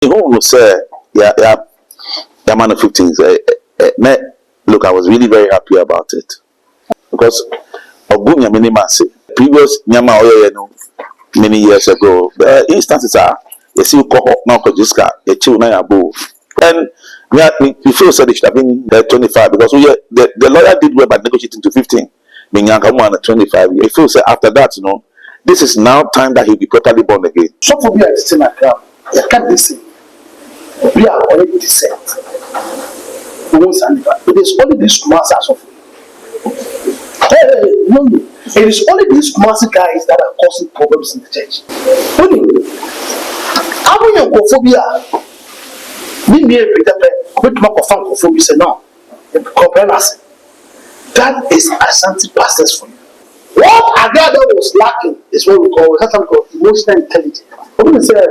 who say, yeah, man of 15. Look, I was really very happy about it because of good previous many years ago. The instances are you see, now just a chill now and we feel said it should have been 25 because the lawyer did well by negotiating to 15. Being young, 25 years. He feels after that, this is now time that he'll be properly born again. So for me, I say my ground. I can't listen. We are already descent. It is only these masters of no. It is only these master guys that are causing problems in the church. Homophobia. Me near Peter with Macophobia say no. That is Ashanti pastors for you. What Agradaa was lacking is what we call emotional intelligence. What we say,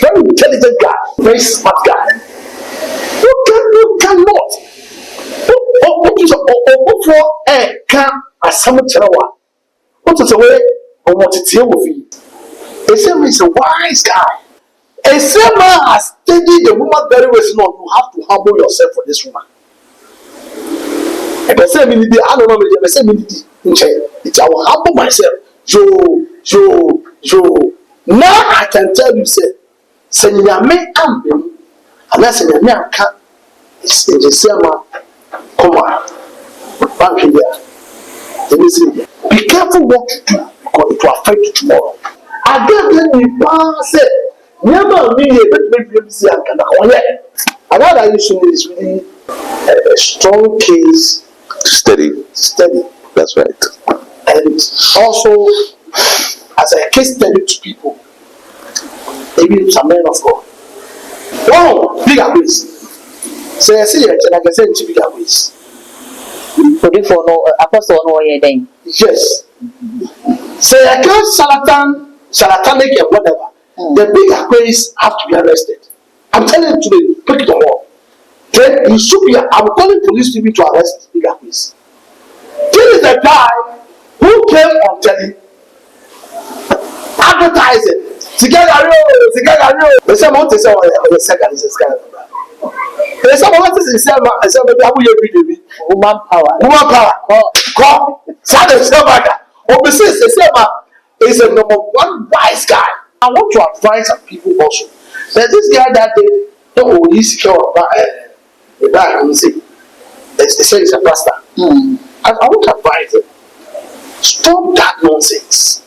very intelligent guy, very smart guy. You cannot. What is the way or what it's here with you? A same is a wise guy. A same man has studied the woman very well. You have to humble yourself for this woman. And the same in the I don't know, the same in the I will humble myself. Now I can tell you, say Nyame ambem, and that's Nyame anka is the same man. Come on, bank here. Be careful what you do because it will affect you tomorrow. I get me say, never me a see another issue is really a strong case. Steady. That's right. And also, as a case study to people, maybe some men of God. Wow, bigger ways. So I say, I can say to bigger ways. For no apostle no then. Yes. So I can't charlatanic and whatever. The bigger ways have to be arrested. I'm telling you today, pick it all. Then you should be. I'm calling police to arrest bigger ways. This is the guy who came on telly, advertising. Together, the same one is the second is kind of that. The same one is the Woman power. Come. Sada Sabaka. Obviously, the same is a number one wise guy. I want to advise some people also. There's this guy that they he's secure the guy can say. They say he's a pastor. I want to advise him. Stop that nonsense.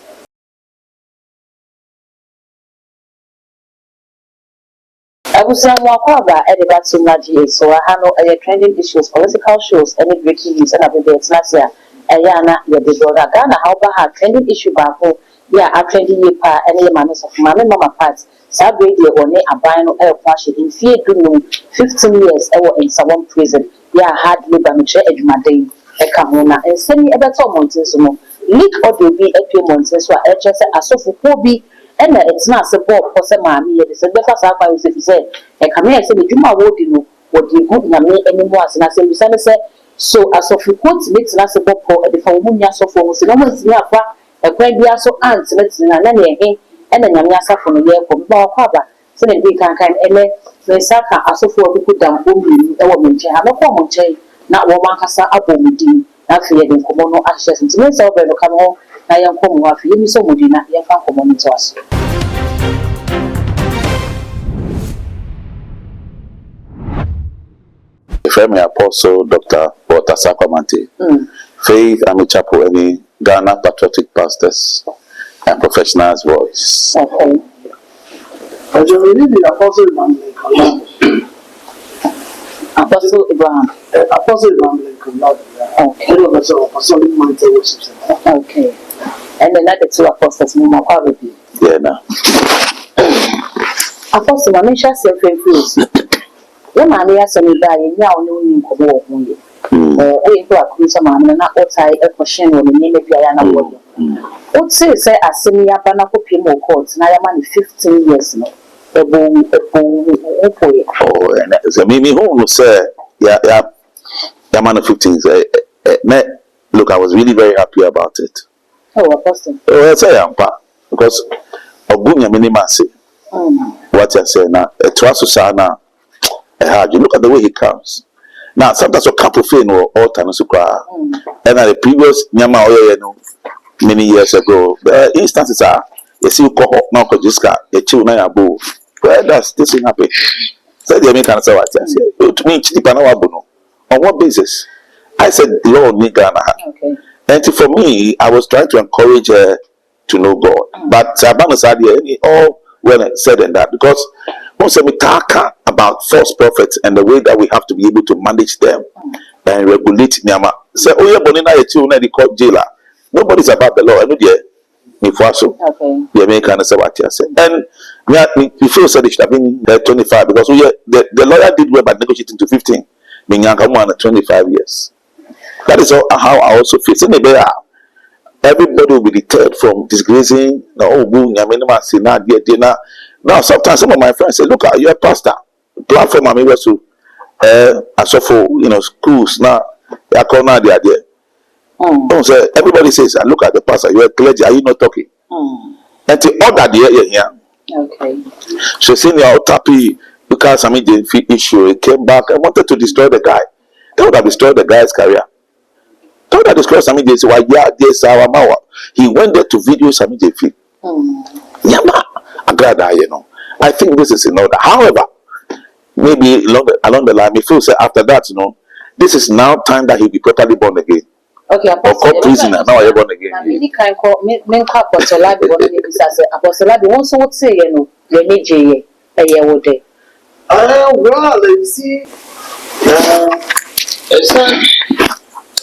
I was saying more about Edinburgh Naji, so I have no trending issues, political shows, any breaking news, and I've been there last year. Ayana, your brother Ghana, how about trending issue back home? Yeah, a trending year, any manners of my mama parts. Saturday, or ne a bino air wash in fear to 15 years in someone prison. Yeah, hard labor, Mitre Edmade, a Camona, and send me a better Montesimo. Leak audio be a few months, so I just a sofa hobby. And it's not support for some mammy. It's a better sacrifice if you say, and come here, say, you might what you good Name anymore. And I say, you say, so as of you quote, makes not support for the Famunia so for so no one's near a great dear so aunt, let's in an enemy, and then Yamasa from a year from Baba. So then we can the Saka as of what we put down home, a woman, have a common chain, not one Casa Abomidi, not fearing Comono ashes, and to myself, I will come home. I am coming off you, so would you not yet come to us. Friend Apostle Dr. Walter Sakwamante, Faith Amichapo, any Ghana patriotic pastors and professionals' voice. Okay. I just really the Apostle Abraham. Apostle Abraham, okay. Apostolic Mountain Worship Center. Okay. And then that the two apostles more probably. Yeah, no. Apostle, I mean, just say friends. Your man has some guy now knowing Kobo. We go a cruise man and not outside a question on the name of Diana. What say a senior Banako Pimo courts, now a man 15 years now. Oh, and as a mini home, sir, yeah, man of 15. Look, I was really very happy about it. Oh, Apostle. Oh, I say, because Ogunya minimasi. What you say now? A trust you look at the way he comes. Now sometimes a couple fail or all times to cry. And at the previous Nyama many years ago, the instances are you see call now just got a chill na abo. Where does this thing happen? So the American say what I say. To me, cheap and on what basis? I said, Lord, Ghana. Okay. And for me, I was trying to encourage her to know God. But Sabana said, all well said in that, because most of me talk about false prophets and the way that we have to be able to manage them and regulate them. Say, oh, yeah, Bonina, they call jailer. Nobody's about the law. I know the the American say what you say. And we feel said it should have been 25 because the lawyer did well by negotiating to 15. Being young, 25 years. That is how I also feel. Everybody will be deterred from disgracing. Now, sometimes some of my friends say, "Look, you're a pastor. Platform I mean, so I saw for schools now. They are calling the idea. So everybody says, "Look at the pastor. You're a clergy. Are you not talking?" And the other day, yeah. Okay. So saying you're happy because I mean the issue. He came back and wanted to destroy the guy. They would have destroyed the guy's career. Told that destroy Sami J. Why yes, our Mawa. He went there to video Sami J. Yama Agradaa, I think this is in order. However, maybe along the line, if you say after that, this is now time that he'll be properly born again. Okay, Apostle. Prisoner, now you're born again. Many can call me Apostle Labi one Apostle Labi one so what say the J. Well, let's see.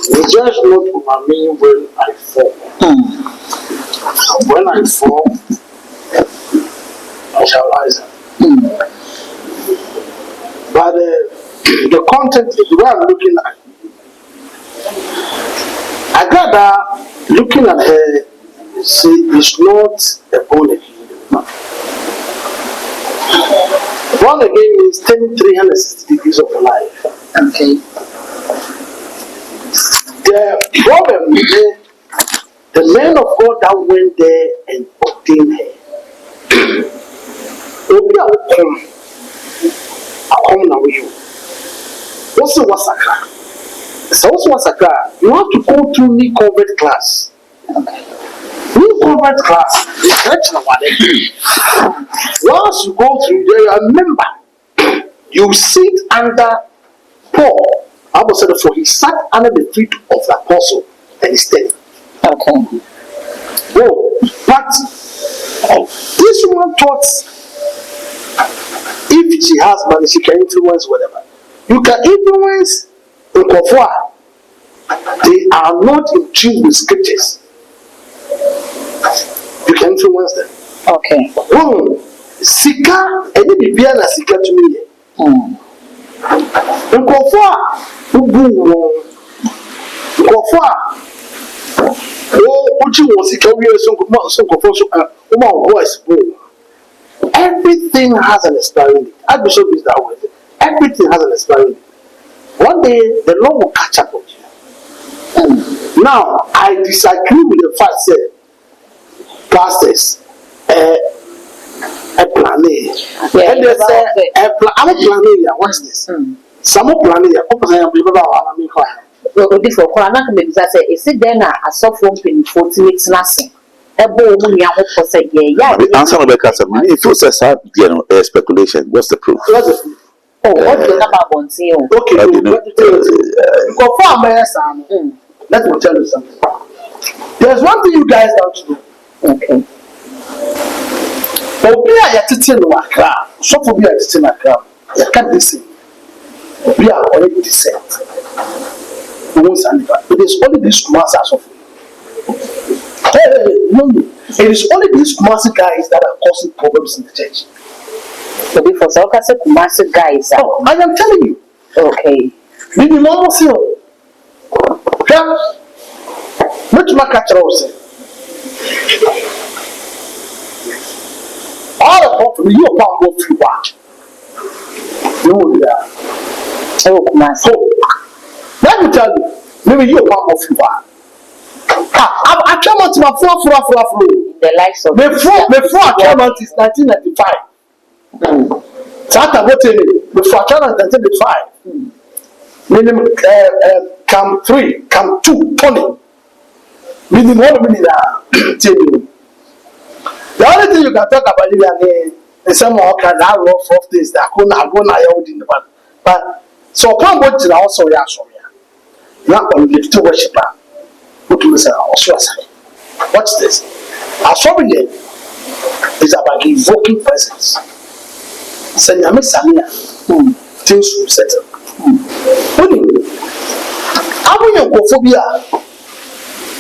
The judge not for me when I fall. When I fall, I shall rise up. But the content, the way I'm looking at Agradaa, looking at her, she is not a born again woman. Born again means turning 360 degrees of life. Okay. The problem is the man of God that went there and obtained her. Obi a come na you. What's sakra? So what's sakra? You have to go through new convert class. New convert class is once you go through there, remember you sit under Paul. I was said for he sat under the feet of the apostle and he stayed. Okay. Oh, but this woman thought if she has money, she can influence whatever. You can influence the Kofua. They are not in tune with scriptures. You can influence them. Okay. Sika, any Bibiana Sika to me. The Kofua. Everything has an expiring date. Archbishop is that way. Everything has an expiring date. One day the Lord will catch up with you. Now I disagree with the fact that pastors a plan A. And they say I'm a plan A. What's this? Some planning a purpose I am about me cry. Before Kwana can be say, is it then a soft room in 40 minutes nothing? A bowl when you have for say, yeah. The answer of the customer, if you say speculation, what's the proof? Oh, what do you know about Bonsi? Okay, confirm my son. Let me tell you something. There's one thing you guys don't know. Okay. But we are teaching the crowd. So for me, I teaching the crowd. You can't listen. We are already descent. It is only these masses of no. It is only these massive guys that are causing problems in the church. So before so I say massive guys. Oh, I am telling you. Okay. Maybe normal see. Which my catcher say? All the problem you about go through what? No, yeah. Oh, my soul. Let me tell you, maybe you are of you are. I come out to my floor. the likes of before Accountant is 1995. Sata before Accountant 1995. Minimum Cam 3, Cam 2, 20. Minimum the only thing you can talk about is some more kind of rough things that I go now in the band. But so come what to also ya so ya. Not on lift to worship. What you say also say. What's this? Asobeye is about invoking presence. Say nyame samia. Things will settle. When you go phobia.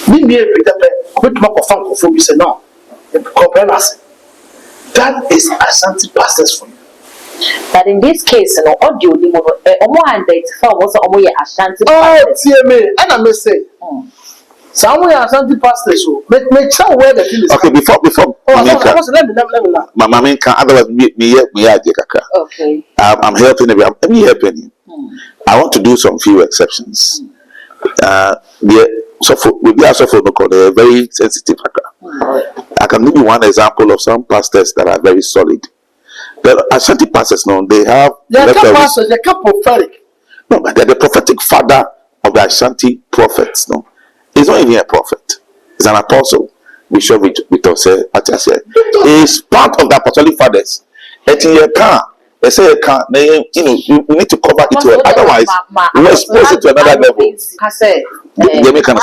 Me pedape with my phobia say no. That is Ashanti pastors for you. But in this case, no audio ni mo omo identify was omo ye Ashanti pastors. Oh, me and I may say. Some Ashanti pastors so make sure where the thing is. Okay, before let me. My mama can otherwise me kaka. Okay. I'm helping him. Let me helping him. I want to do some few exceptions. We be also for they're very sensitive. I can give you one example of some pastors that are very solid. The Ashanti pastors, no, they have. They're pastors. They're prophetic. No, but they're the prophetic father of the Ashanti prophets. No, he's not even a prophet. He's an apostle. We show with us. He's part of the apostolic fathers. They say you need to cover it well. Otherwise, we expose it to another level. They make an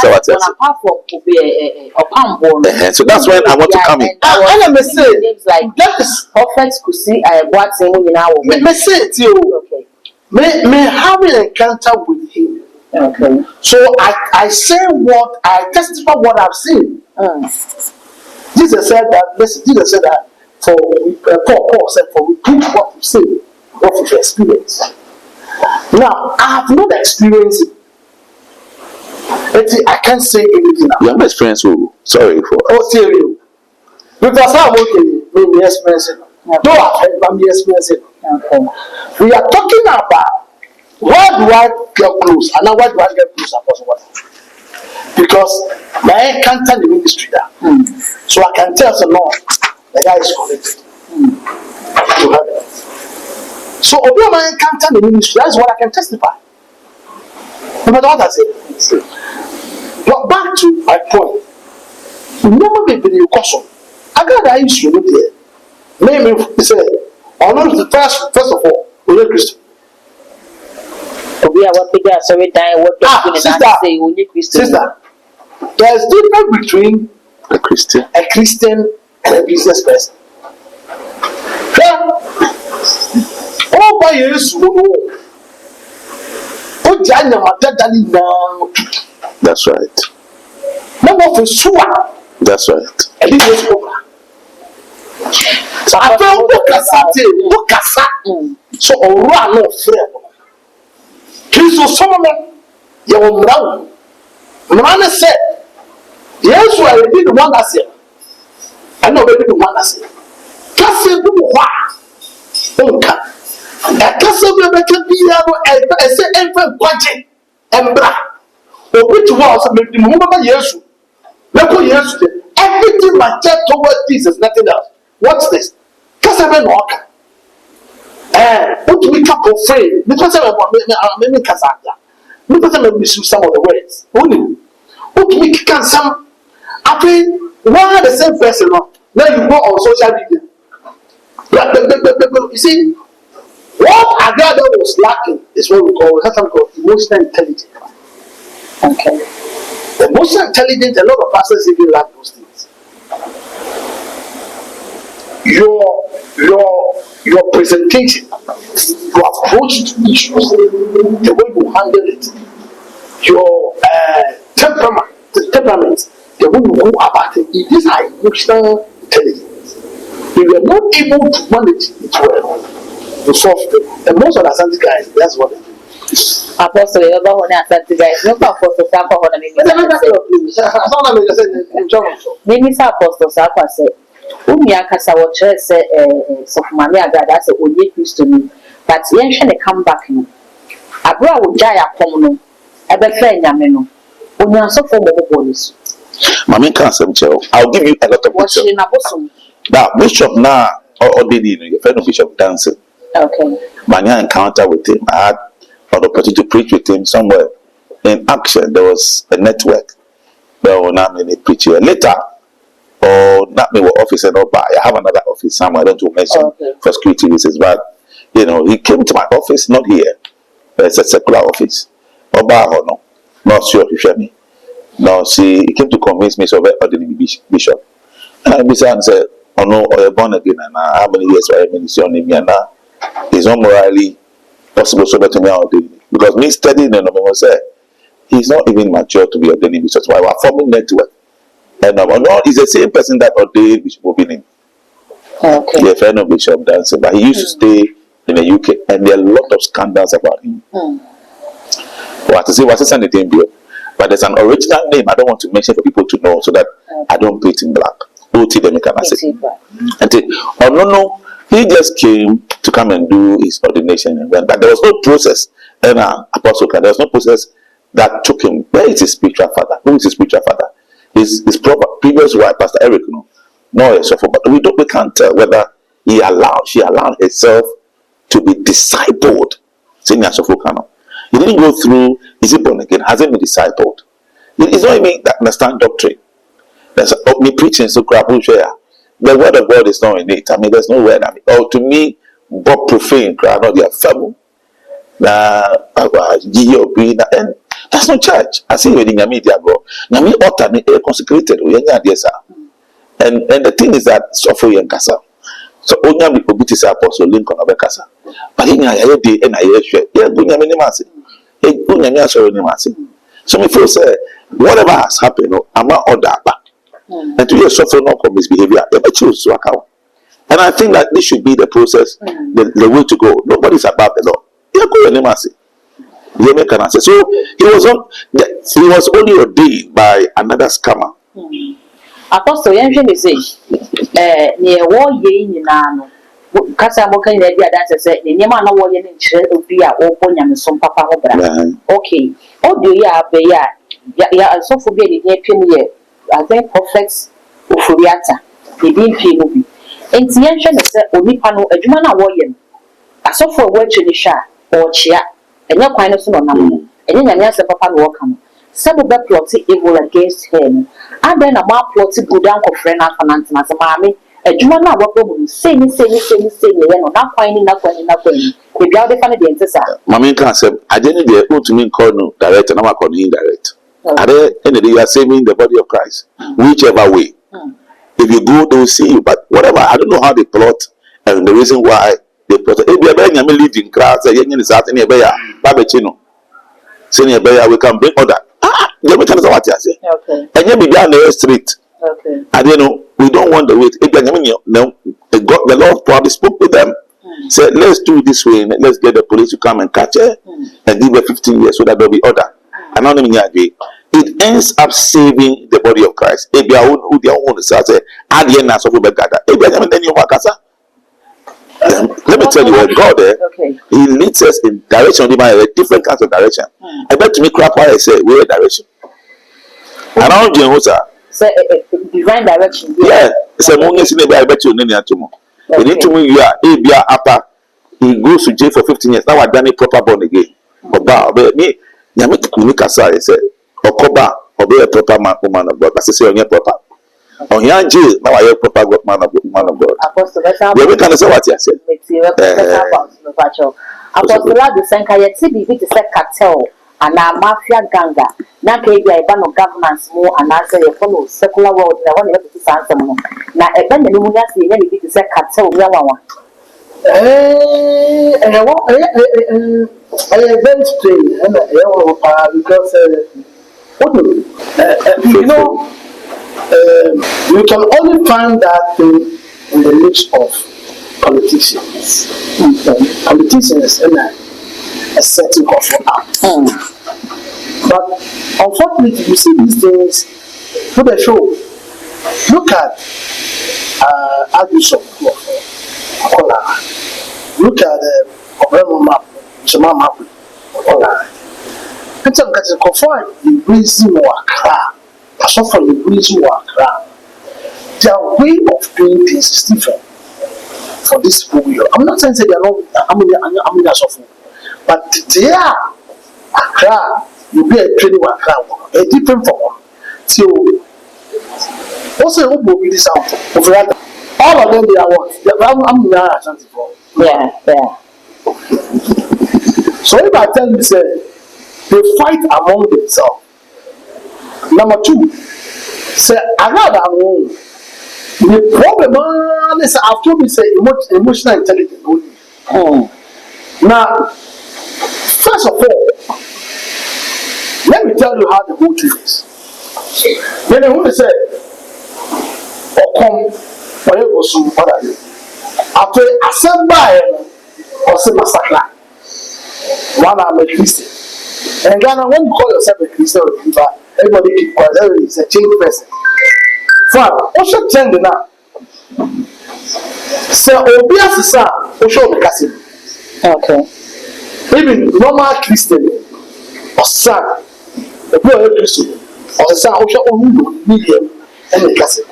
so that's when I want to come in. And I may say, like prophets could see what saying now. May say it to you. Okay. May have an encounter with him. Okay. So I say what I testify what I've seen. Jesus said that. Listen, Jesus said that. For Paul said, for we preach what we see, what we've experienced. Now, I have not experienced it. I can't say anything now. You have experience with, sorry for. Oh, serious. Because I'm working in the experience. No, I'm the experience. We are talking about why do I get close? And now why do I get close? Because my encounter in the ministry there. So I can tell some no. The guy is connected. So, although my encounter in the ministry, that's what I can testify. No matter what I say. But back to my point. Remember me when you caution. Agradaa is you there. Maybe say, or not the first of all, we are Christian. Sister, there's difference between a Christian and a business person. Oh, by years, that's right. That's right. So I found so run no friend. Jesus Solomon, your brown. Man said, yes, I did one as it. I know maybe the one as it. Castle do what? Onka. A castle will make a piano and say, infant budget and black. Or which was a maybe moment years. Look, yesterday, everything my church towards this is nothing else. What's this? Castle walk. What do we come for free? Because I'm a Casada. Because I'm missing some of the words. Only. What do we can some? I think one of the same person. Now you go on social media. You see, what Agradaa was lacking is what we call emotional intelligence. Okay. Emotional intelligence, a lot of pastors even lack those things. Your presentation, your approach to issues, the way you handle it, your temperament, the way you go about it, it is high emotional intelligence. If you are not able to manage it well, you solve it. And most of the Ashanti guys, that's what they do. Apostle, you know what Ashanti guys? No apostle, maybe apostle, Sapa said. Kasa watcher say so Mami Agradaa say onye Christo ni but yen hwe ne come back no abro a wogya ya kom no ebe fa nyame no onya so fo mo bo ni so Mami can't say, I'll give you a lot of pictures. Now, Bishop now, or did you friend of Bishop dancing? Okay. My encounter with him, I had an opportunity to preach with him somewhere in Action. There was a network. There were not many preachers. Later, or not me office and all, but I have another office somewhere. I don't want to mention for security reasons, but you know, he came to my office, not here. It's a secular office. Oba or no, not sure if you share me. No, he came to convince me of ordinary bishop. And I said, oh no, or you're born again, and how many years are you ministering in me? And now it's not morally possible so that to me ordinary. Because me studying and I say he's not even mature to be ordinary bishop. So I was forming network. And no, he's the same person that ordained Bishop Obinin. Okay. The friend of Bishop Dancing, but he used to stay in the UK, and there are a lot of scandals about him. Well, to say what's his name, but there's an original name I don't want to mention for people to know, so that I don't put it in black. OT them can say. And no, he just came to come and do his ordination, and went. But there was no process. And Apostle, there was no process that took him. Where is his spiritual father? Who is his spiritual father? His previous wife, Pastor Eric, no, but we can't tell whether she allowed herself to be discipled. He didn't go through, is he born again? Hasn't been discipled. It's not even that understand doctrine. There's me preaching so crap. The word of God is not in it. I mean, there's no word. I mean, oh, to me, Bob profane, crowd, not their family. And that's not church. I see wedding media go. Now me utter me consecrated. And the thing is that suffer and kasa. So onya me obiti say apostle Lincoln Abekasa. But in ya day and I share. Yeah, onya me nimase. Onya me asoro nimase. So me feel say whatever has happened, I'm not order back. And to your suffer no misbehavior, you choose to account. And I think that this should be the process, the way to go. Nobody's above the law. Yeah, go nimase. So he was only ordained by another scammer. Apostle, you say, near war ye in Nano. Casabocan, that said, the Yaman war in Children or Ponyam, some papa. Okay. Oh, do ya be ya so forbid near Premier? I think prophets of Furiata, the being Pinobi. And the ancient said, Onipano, a Jumana warrior. I saw for a word to the Shah or Chia. And your kind of son, and then I answer Papa welcome. Some of the plotted evil against him. And then a more plotted good uncle friend of Fananton as a mammy, a Jumana woman, say, not finding up when the other funny the answer. Mammy can say, I didn't be able to mean call no direct and I'm calling indirect. Are there any day you are saving the body of Christ? Whichever way. If you go, they will see you. But whatever, I don't know how they plot and the reason why. If we are leading crowds, we can bring order. Let me tell you what I say. And you began the street. And you know, we don't want the wait. The Lord probably spoke with them. Said, let's do it this way. Let's get the police to come and catch her and give her 15 years so that there'll be order. And now it ends up saving the body of Christ. If you are who they own, say, at the end, let me tell you what God He leads us in direction, different kinds of direction. I bet to me crap I say we're direction. Around Jehosa. Divine direction. Yeah. It's a moment in I bet you need to move you are after he goes to jail for 15 years. Now I've done a proper born again. But me Yamika say Okoba or be a proper man of God. But say on your proper. On your jail, now I have proper man of God. Apostle, we can say what you said. Apostle, the Sankayeti be to set cartel and our mafia ganga. Now, maybe I ban of governance more and answer your follow secular world. I want to answer more. Now, a band of Luminas, the enemy to set cartel. And I am very strange because you know. You can only find that thing in the midst of politicians. Politicians in a setting of act. But unfortunately, you see these things for the show. Look at Archbishop Akola. Look at the Obremo map, Shema map, Akola. It's a confined the reason why. so for the reason why their way of doing things is different for these people here. I'm not saying they are not, I'm not suffering, but they are Accra, you be a training with Accra, a different from one. So, also, who will be this out over all of them, they are what? I'm not ashamed for. Yeah. So, if I tell you, say, they fight among themselves. Number two, say, Agradaa, the problem is after we say emotional intelligence only. Now, first of all, let me tell you how the whole thing is. Then the woman said, or come, whatever, some other. After assemble or say massacre, one I'm a Christian. And Ghana, when you call yourself a Christian or a believer, everybody keep quiet. Everybody is a changed person. Fine, what's your trend now? Say, obvious, sir, what's your casting? Okay. Even normal Christian or son, the boy Christian or the son, what's your own medium and the casting?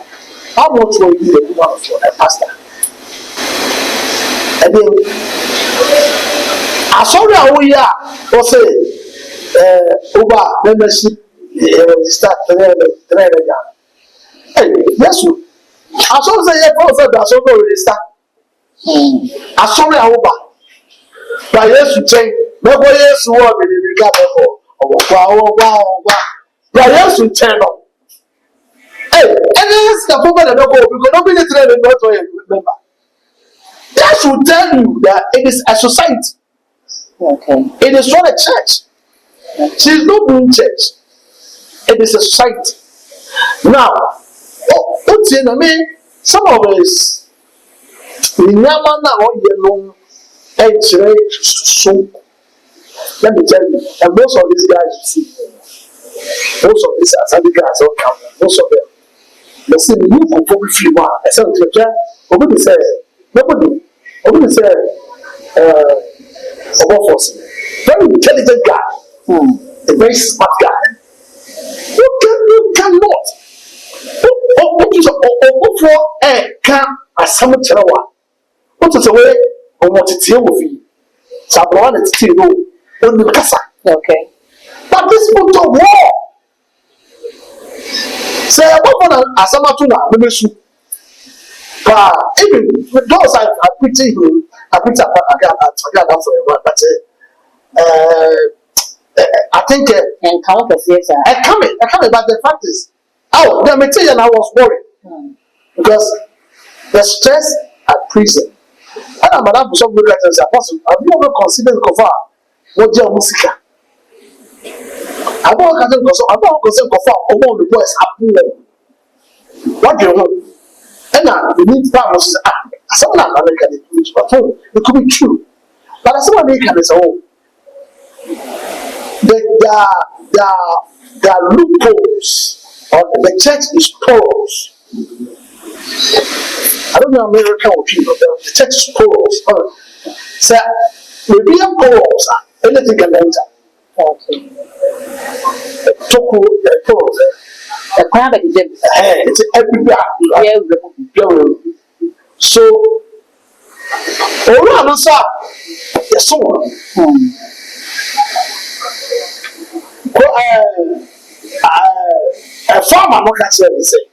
How much will you be the woman of your pastor? And then, I saw that we are, or say, over membership, start the hey, yes, I saw say yeah, prophet, I saw no register. I saw it over. But yes, you change. Never yes, you want me to get wow. But yes, you turn up. Hey, and this the people that don't go because nobody is ready to remember. That should tell you that it is a society. Okay. It is not a church. She is not doing church. It is a society. Now, what's in I mean? Some of us, we never know you so. Let me tell you, and most of these guys you see, most of these Asadi guys don't count. Most of them, they say you can probably free one. I said, nobody say, very intelligent guy, a very smart guy. You cannot. What is a way or what it's here with you? Sabron and still no only Casa. Okay. But this book of war. Say, what on Asamatuna, maybe shoot. Even those I pity him, I put up Agradaa for a while, but I think And counters, yes, I come in, but the fact is, oh, the material I was worried because the stress at prison. And I'm not some good letters. Apostle, have you ever considered Kofa? What your music? I don't consider Kofa. All the boys are poor. What do you know? And now we need farmers. Someone American it could be true, but someone American is all. The loopholes or the church is porous. I don't know American or people, but the church is porous. So maybe a porous, anything can enter. Okay. Porous. The crowd is It's everywhere. So, all I'm saying, yes, so. A farmer, no can say anything.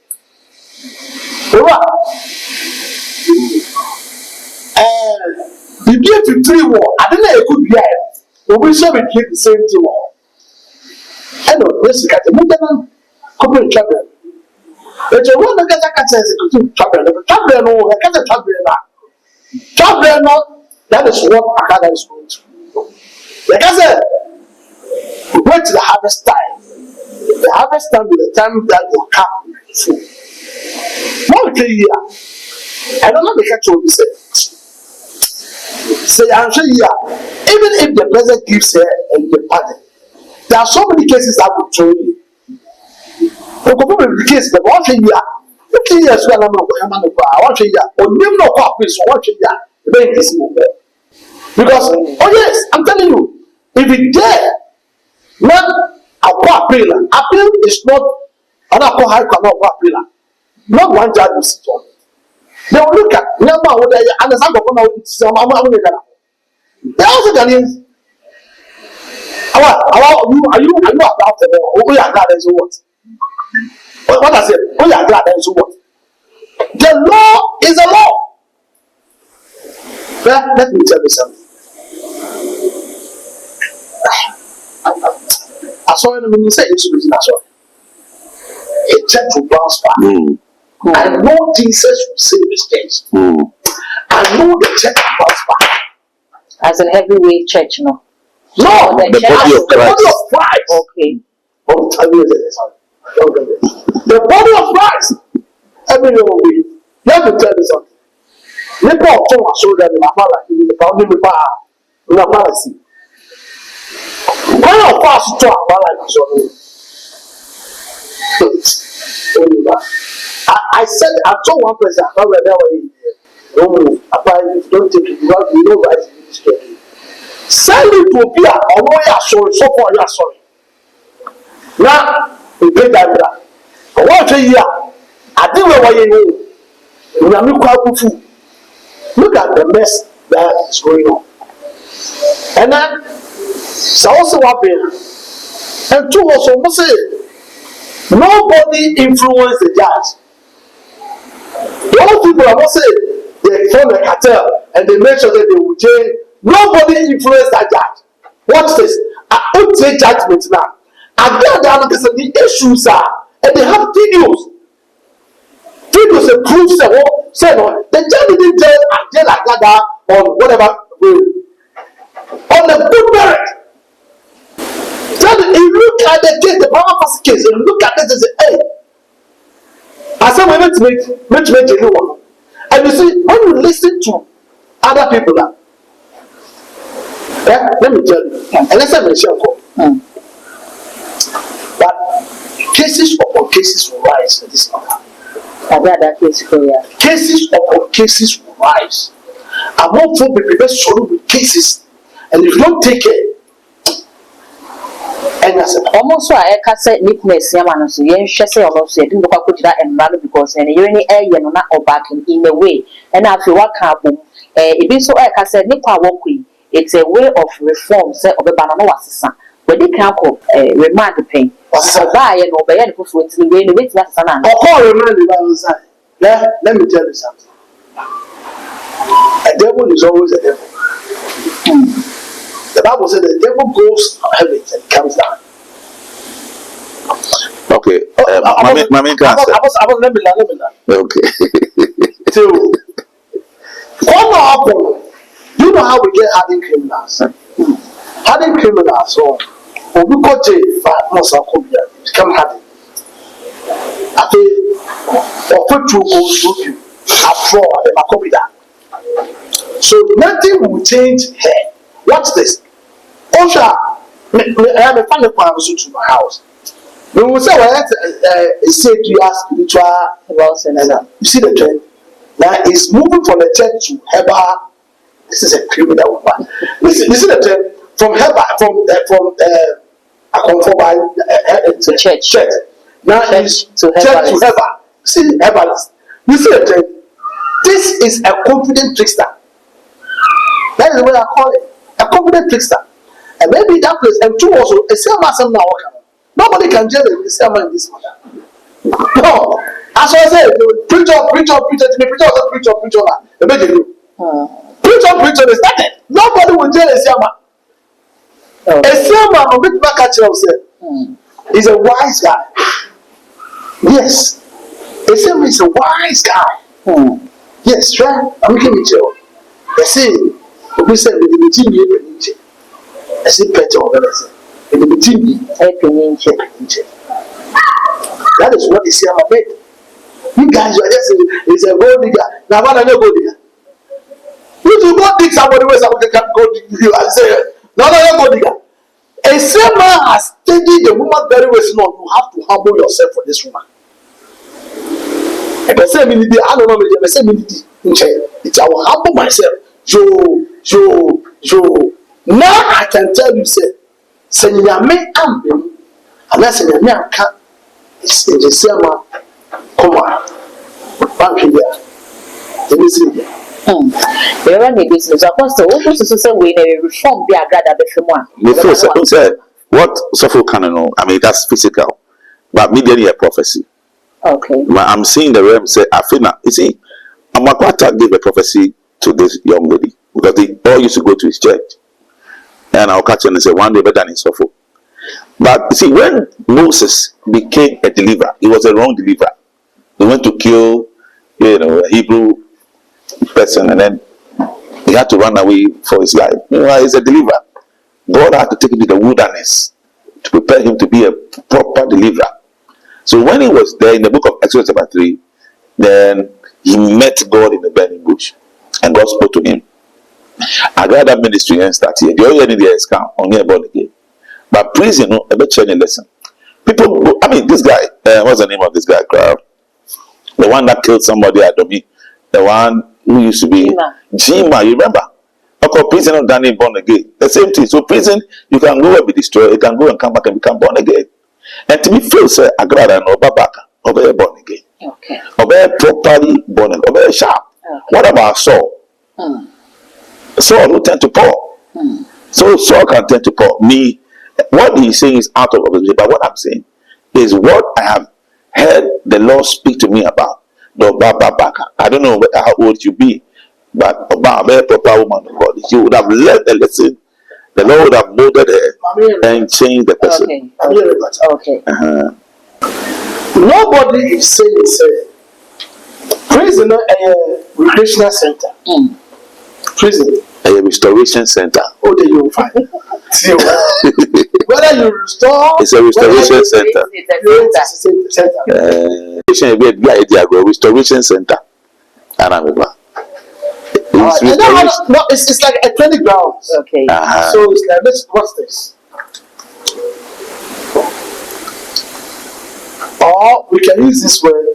The year 53 war, I didn't know it could be here. We will show it the same thing. I know this is the modern corporate travel. But you want to get a catcher as a travel. Travel, no, I can't travel now. Travel, no, that is what Agradaa is going to. Like I said, we went to the harvest time. The harvest time is the time that will come food. More than a year. I don't know the catch what we say. Say, I'm sure even if the president gives her a pardon, there are so many cases that will throw you. The case, the 1 year, 15 years, I want to go. I want to hear, or you know, please, I want to hear, the bank is moving. Because, oh yes, I'm telling you, if it dare, not a appeal is not and I call high court of pillar. Not one judge will sit on. They will look at number what they understand some they also Ghanaians. Are you about the law? We are glad and so what? What I said, we are glad and so what? The law is a law. Let me tell you something. I saw him when you say you should be a church will bounce back. I know Jesus will save his church. I know the church will bounce back. As a heavyweight church, no? No, the body of Christ. Okay. The body of Christ. Every way. Let me tell you something. People of Tom are showing them in the boundary with power. We are policy. When of us to our life, I said, I told one person, I don't know, don't take it, you know, right? Send it to be a lawyer, sorry, so far you are sorry. Now, we pay that. But what a year, I think we're why you look at the mess that is going on. And then, so also what been, and two also must say, nobody influenced the judge. Those people, I must say, they form a cartel and they make sure that they will jail. Nobody influenced that judge. Watch this. I don't say judgment now. Agradaa, the issues are, and they have videos. Videos that prove say no. The judge didn't jail Agradaa on whatever way. On the good merit. Then you look at the case, the power case, and look at it and say, hey, I said, let's make a new one. And you see, when you listen to other people, let me tell you, and let's have a share call. But cases upon cases will rise in this matter. Cases upon cases will rise. I'm not for the best solution with cases, and if you don't take it, and as almost so I can say nickness, Yaman, so yen shall almost say, didn't go to that and rather because any air you're not or back in a way. And after what carbon, it be so I can say, Nipa Walkie, it's a way of reform, say, of the banana was son. But they can't remind the pain. So buy and obey the foot in the way in which that's an answer. Or remind you, let me tell you something. A devil is always a devil. The Bible said the devil goes to heaven and comes down. Okay. I was let me learn. Okay. So, you know how we get hardened criminals? Hardened criminals, so when we go to jail, become hardened. Or put two goals to you, so nothing will change here. Watch this. Also, I have a family plan to my house. We will say, a sacred spiritual. You see the trend? Now it's moving from the church to Heba. This is a criminal woman. Listen, the trend from Heba, from I come from to church. Now it's to church to Heba. See Heba. You see the trend? This is a confident trickster. That is what I call it. A confident trickster. And maybe that place, and two also, a same master now. Nobody can jail a same man in this matter. No. As I said, preacher, the make you. Preacher is nothing. Nobody will jail a same man. A same man will make back at you. He's a wise guy. Yes. A same man is a wise guy. Yes, right? I'm making it you. They say, we said, I say better organization. That is what they say about it. You guys are just it's a gold digger. Now what are you gold digger? You do not dig somebody where somebody can go dig you and say, no, you're gold digger. A same man has studied the woman very well. No, you have to humble yourself for this woman. And the same minute, I don't know, the same minute, it's I will humble myself. Now I can tell you, say, Nyame ambem, and that's Nyame anka, it's the same come on. Bank here. The business. You run a business. Apostle, what was to say we reform the Agradaa before? Before say what suffer can know. I mean that's physical, but media prophecy. Okay. I'm seeing the realm say I feel now. You see, Amakwata gave a prophecy to this young lady because they all used to go to his church, and I'll catch him and say one day better than his suffer. But you see, when Moses became a deliverer, he was a wrong deliverer. He went to kill, a Hebrew person, and then he had to run away for his life. He's a deliverer. God had to take him to the wilderness to prepare him to be a proper deliverer. So when he was there in the book of Exodus chapter 3, then he met God in the burning bush, and God spoke to him. Agradaa ministry and start here. The only in the account on here born again. But prison, a bit changing lesson. People, this guy, what's the name of this guy? Crowd, the one that killed somebody at Domi, the one who used to be Jima. You remember? Okay, prison of Danny born again. The same thing. So prison, you can go and be destroyed. You can go and come back and become born again. And to me, feel say Agradaa no babaka, obey born again. Okay. Obey properly born again. Obey sharp. Okay. What about Saul? Saul who tend to Paul. So Saul can tend to Paul. Me, what he's saying is out of observation, but what I'm saying is what I have heard the Lord speak to me about. I don't know how old you be, but about a proper woman of God. You would have learned a lesson. The Lord would have molded her and changed the person. Okay. Nobody is saying prison a recreational center. Prison a restoration center. Oh, there you will find. Whether you restore, it's a restoration center. Restoration center. I remember. It's like a training ground. Okay. So it's like, let's watch this. Or we can use this word,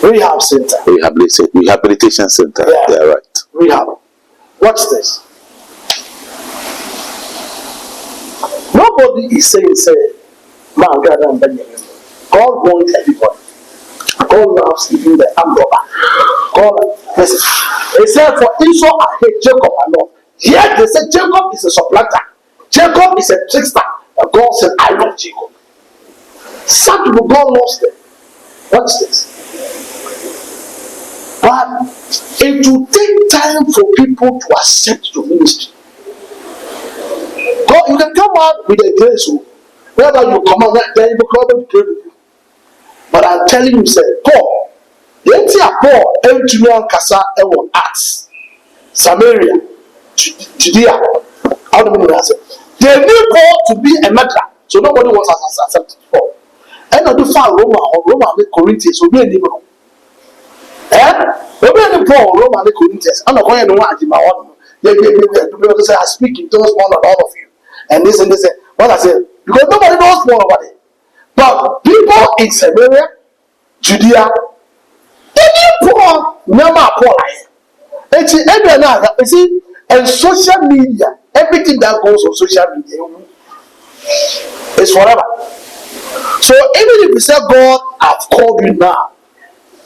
rehab center. Rehabilitation center. Yeah, right. Rehab. Watch this. Nobody is saying, man, God, I'm Benjamin. God wants everybody. God loves even the armed robber. God, listen. They said, for Esau, I hate Jacob, I love. Yet they said Jacob is a supplanter. Jacob is a trickster. And God said, I love Jacob. Some people, God loves them. Watch this. But it will take time for people to accept your ministry. God, you can come out with a grace. Wherever you come out, then you come and pray with you. But I'm telling you, say, Paul, Paul, Engineer Kasa, Ewan Acts, Samaria, Judea, how do you say? They need Paul to be a murderer, so nobody wants to accept Paul. And not the far Roma, the Corinthians, will be a liberal. Paul, Roma, the Corinthians, I'm not going to watch my own. Because I speak in tongues more than all of you. And this and this. What I said, because nobody knows more about it. But people in Samaria, Judea, they need Paul, never Paul. And social media, everything that goes on social media is forever. So even if you say, God, I've called you now,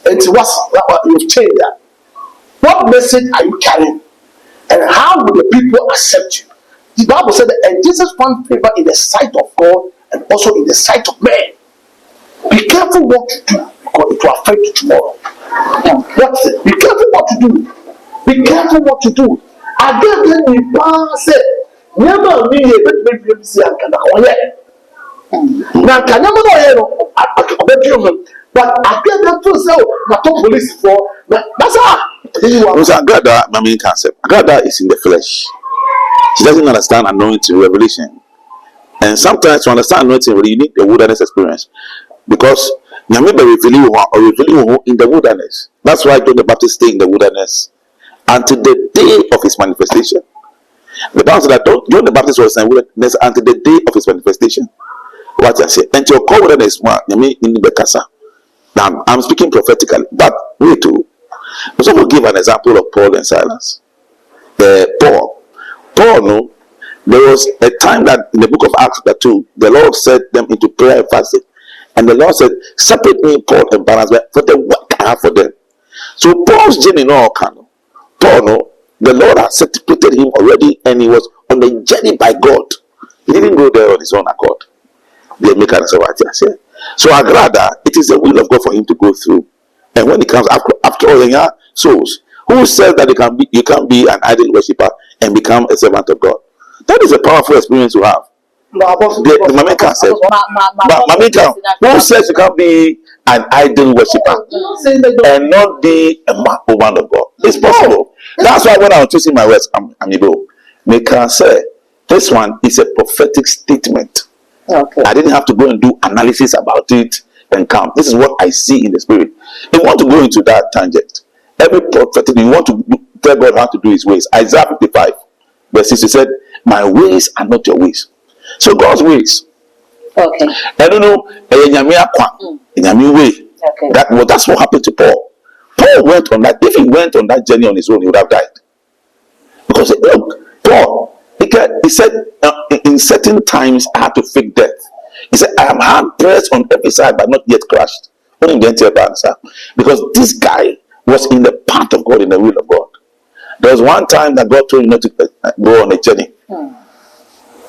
and you've changed that, what message are you carrying? And how will the people accept you? The Bible said that, and Jesus found favor in the sight of God and also in the sight of man. Be careful what you do, because it will affect you tomorrow. What's it? Be careful what you do. Be careful what you do. Again, we say, never me a see and can now can never know but again, that was not police for that's all. Agradaa, my main concept. Agradaa is in the flesh. She doesn't understand anointing, revelation. And sometimes to understand anointing, you need a wilderness experience. Because you may be revealing in the wilderness. That's why John the Baptist stayed in the wilderness until the day of his manifestation. The Bible said that John the Baptist was in the wilderness until the day of his manifestation. What I say? Until your call wilderness, you may in the casa. Now I'm speaking prophetically, but wait too. So we'll give an example of Paul and Silas. Paul, no, There was a time that in the book of Acts chapter 2, the Lord set them into prayer and fasting. And the Lord said, separate me, Paul and Barnabas, for the work I have for them. So Paul's journey in all canon. Paul, no, the Lord had separated him already, and he was on a journey by God. He didn't go there on his own accord. They make an answer. So Agradaa, it is the will of God for him to go through. And when he comes after all, the souls, who says that you can be an idol worshiper and become a servant of God? That is a powerful experience to have. The Mamika said, Mamika, who says you can be an idol worshiper and not be a woman of God? It's possible. That's why when I was choosing my words, I'm able. Mika said, this one is a prophetic statement. Okay. I didn't have to go and do analysis about it and count. This is what I see in the spirit. If you want to go into that tangent, every prophetic, you want to tell God how to do his ways. Isaiah 55, verse 6, he said, my ways are not your ways. So God's ways. Okay. I don't know. Way. Okay. That's what happened to Paul. Paul went on that. If he went on that journey on his own, he would have died. Because look, Paul, he said, in certain times I had to fake death. He said, I am hard pressed on every side, but not yet crushed. Only the entire answer. Because this guy was in the path of God, in the will of God. There was one time that God told him not to go on a journey.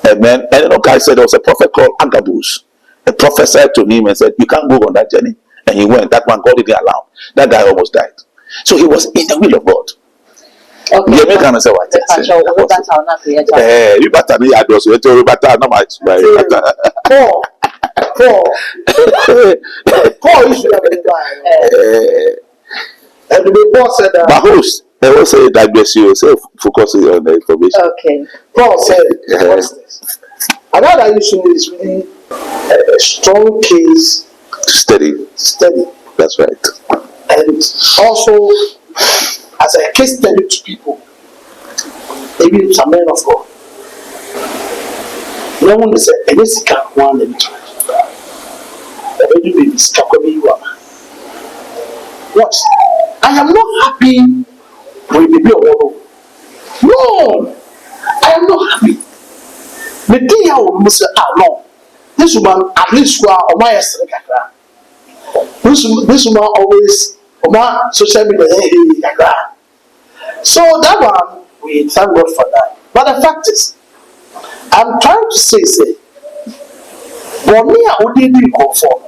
Amen. And guy said there was a prophet called Agabus. The prophet said to him and said, you can't go on that journey. And he went. That one God didn't allow. That guy almost died. So he was in the will of God. Okay. You make answer what I said. You better be address. You better not much. Paul used to have been dying. And the Paul said that. But host, they will say digress yourself, focusing on the information. Okay. Paul said, what's this? Another issue is really a strong case To study. That's right. And also as a case study to people, maybe some men of God. No one is a Jessica one let me try. The baby is Kakwabi. What? I am not happy with the baby. No, I am not happy. The day I will say, no, this woman at least on my yesterday. This woman always on my social media. So that one, we thank God for that. But the fact is, I'm trying to say, Bonnie, I wouldn't conform.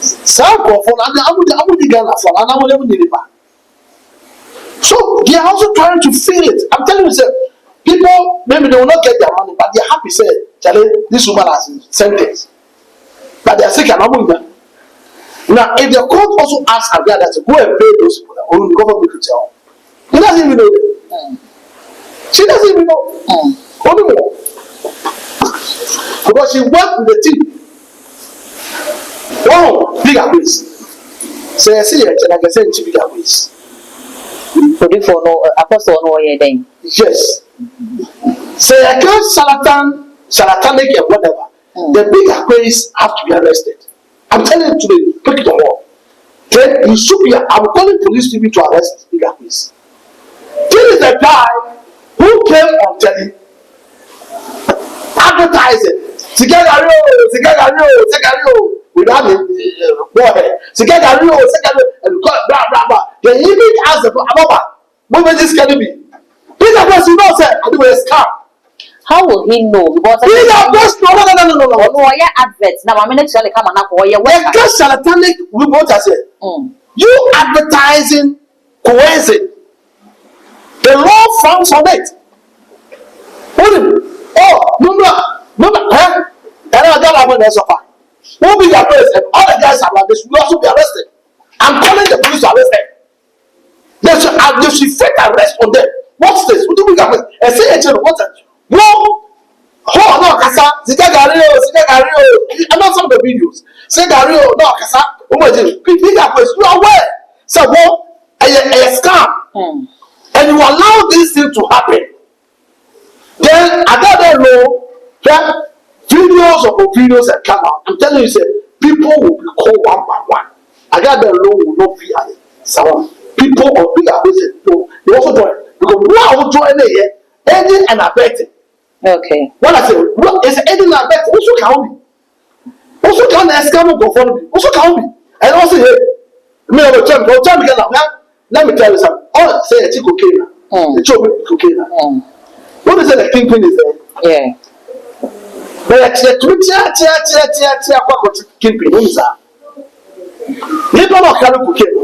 Some conform, and I would get a phone, and I would never need it back. So they are also trying to feel it. I'm telling you, sir, people maybe they will not get their money, but they're happy. Say, Charlie, this woman has been sentenced, but they are sick and I'm now, if the court also asks Agradaa to go and pay those people, or the government to tell, he doesn't even know them. She doesn't even know. Only more. Because she worked with the team. Wow, bigger ways. So I see it, and I can say it's bigger ways. For no apostle no then. Yes. So I can't charlatanic and whatever. The bigger ways have to be arrested. I'm telling you today, pick it all. Then you should be. I'm calling police people to arrest bigger ways. This is the guy who came on telly, advertising. Sigagario, without him, boy, Sigagario, and blah blah blah. The image as the what was this going to be? Bigger ways, you know, sir, I do a scam. How will he know? Because no. No, yeah, adverts. Now, I'm going to come on up. The just charlatanic report has said, you advertising coercing. The law frowns on it. Oh, no, huh? And I got about the sofa. Who be the president? All the guys about this will also be arrested. I'm calling the police to arrest them. They should fake arrest on them. What's this? What do we got? And say, what's that? No, no, Kasa, Sigagario. I know some of the videos. Sigagario, no, Kasa, bigger place. You are aware. So, a scam. And you allow this thing to happen. Then, I don't know, that videos that come out. I'm telling you, say, people will be called one by one. I got the law will not be at it. So, people of bigger places, they also join. Because who are joining here? aiding and abetting. Okay. What I say, what is aiding and abetting? Also count me. Also count the escammer go for me. Also count me. And also, hey, me over time because let me tell you something. All say it's cocaine. The job is cocaine. What is it? The kingpin is there. Yeah. But tia kingpin. What is that? You don't carry cocaine.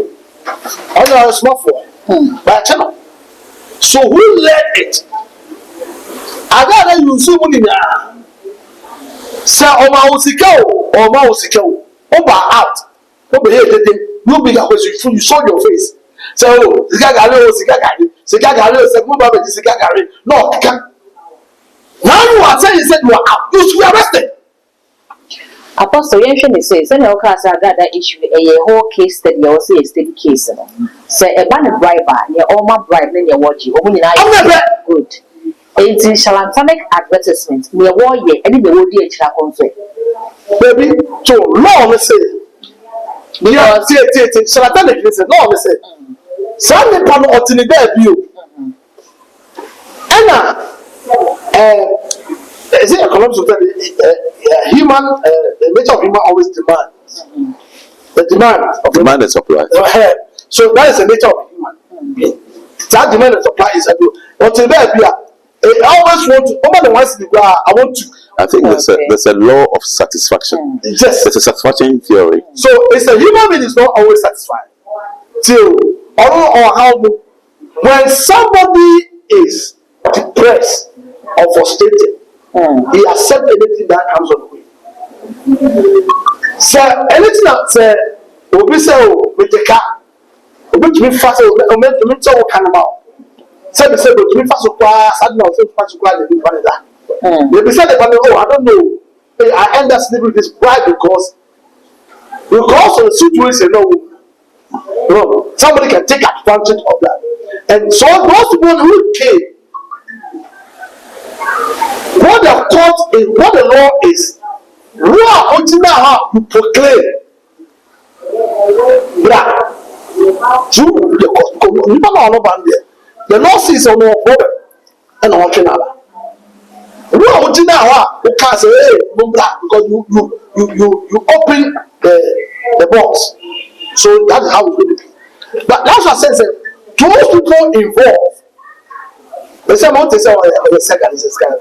All are small for. But channel. So who led it? Agradaa Owusu money na. Say Oma Usika. Over out. Over here, no bigger question. You saw your face. So, Zigagale, say, move over to Zigagale. No, now you are saying you are out. You should be arrested. Apostle Yenshini says, "Send your class Agradaa issue a whole case study or say a steady case. Say a ban briber, near all my bribe, then you're watching. Good. It's in charlatanic advertisement. Near war ye, and the would be a conflict. Baby, to law, let's say. Yeah, charlatanic, listen, law, let's say. Some people are in the view. Anna, is it a collapse of human, the nature of human always demands. The demand of demand and supply. So that is the nature of human being. That demand and supply is a good. Until there be I always want to, over the ones I want to. I think there's a law of satisfaction. Yes. There's a satisfaction theory. So it's a human being is not always satisfied. Till or how when somebody is depressed or frustrated, he accepts anything that comes on the way. So anything that say will be say with the car, will be fast or make sure what kind of out. Say but to me fast so fast, I don't know so fast so fast they do that. They be say they I don't know. I end up sleeping with this pride because of the situation. No, somebody can take advantage of that. And so those people who came, what the court is, what the law is, law until now you proclaim that through the court. You don't know about there. The law says on no problem and on Canada. Law until now you can't say hey because you open the box. So that is how it will be. But that's what I said. Those people involved. They say, "What they say? The second is a scam."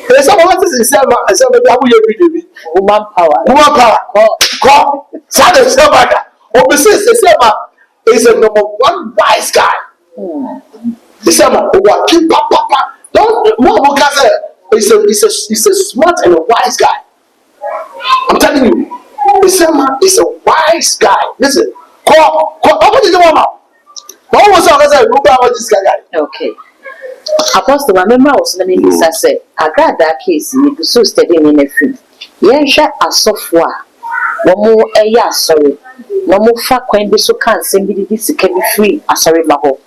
They say, "What is the same?" I said, "Maybe I will be Woman power. Woman power. Come. Sad as hell, man. Obviously, the same is a number one wise guy. The same one. Papa. Don't more say he's a smart and a wise guy. I'm telling you. The same man is a wise guy. Listen, what did you want now? What was I say? Look at this guy. Okay. Apostle, my memory was the name is I said, Agradaa case, you so steady in a film. Yensha a software. No more a ya sorry. No more fat coin be so can't send me this can be free. A sorry, Maho.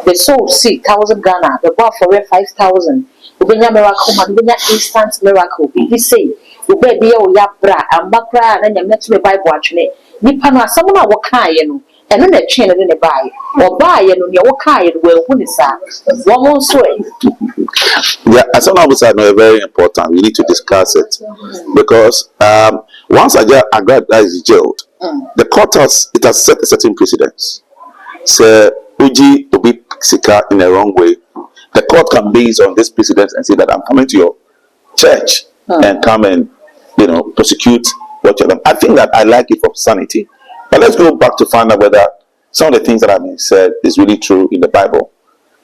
The soul see 1,000 Ghana, the bar for 5,000. Ubenya miracle, Ubenya instant miracle. He say, Ubebi o ya bra, and Bakra, and then you met me by watching it. Nipana, someone I walk high, and then a chain and then a buy. Or buy and on your walk high and well, when it's one more sway. Yeah, as an officer, I know very important. We need to discuss it because once Agradaa is jailed, the court has set a certain precedence. So, Uji to be Sika in the wrong way. The court can base on this precedence and say that I'm coming to your church and come and prosecute what you're doing. I think that I like it for sanity. But let's go back to find out whether some of the things that have been said is really true in the Bible.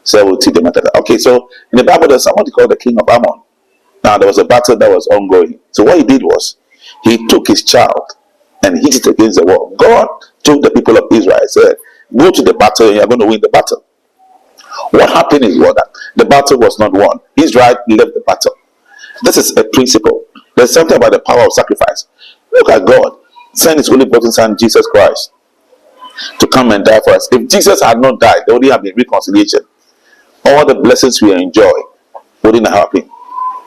So we'll see the matter. Okay, so in the Bible there's somebody called the king of Ammon. Now there was a battle that was ongoing. So what he did was he took his child and hit it against the wall. God told the people of Israel, said, go to the battle and you're going to win the battle. What happened is that the battle was not won. Israel left the battle. This is a principle. There's something about the power of sacrifice. Look at God. Send his only begotten son, Jesus Christ, to come and die for us. If Jesus had not died, there wouldn't have been reconciliation. All the blessings we enjoy wouldn't have happened.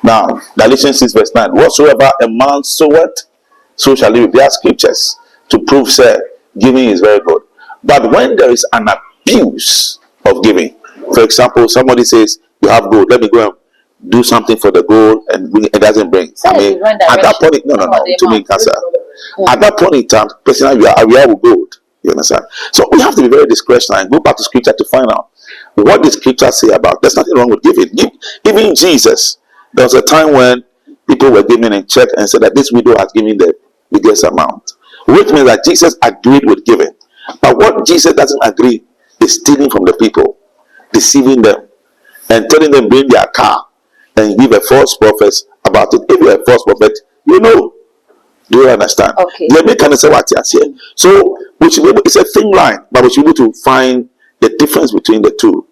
Now, Galatians 6 verse 9. Whatsoever a man soweth, so shall he reap. There are scriptures to prove, sir, giving is very good. But when there is an abuse of giving, for example, somebody says, you have gold. Let me go and do something for the gold, and it doesn't bring. So I mean, at that point, no. To me, cancer. At that point in time, personally, we are with gold. You understand? So we have to be very discretionary and go back to scripture to find out what the scripture say about. There's nothing wrong with giving. Even Jesus, there was a time when people were giving in church and said that this widow has given the biggest amount, which means that Jesus agreed with giving. But what Jesus doesn't agree is stealing from the people, deceiving them, and telling them bring their car and give a false prophet about it. If you're a false prophet, you know. Do you understand? Okay. So we should be able, it's a thin line, but we should be able to find the difference between the two.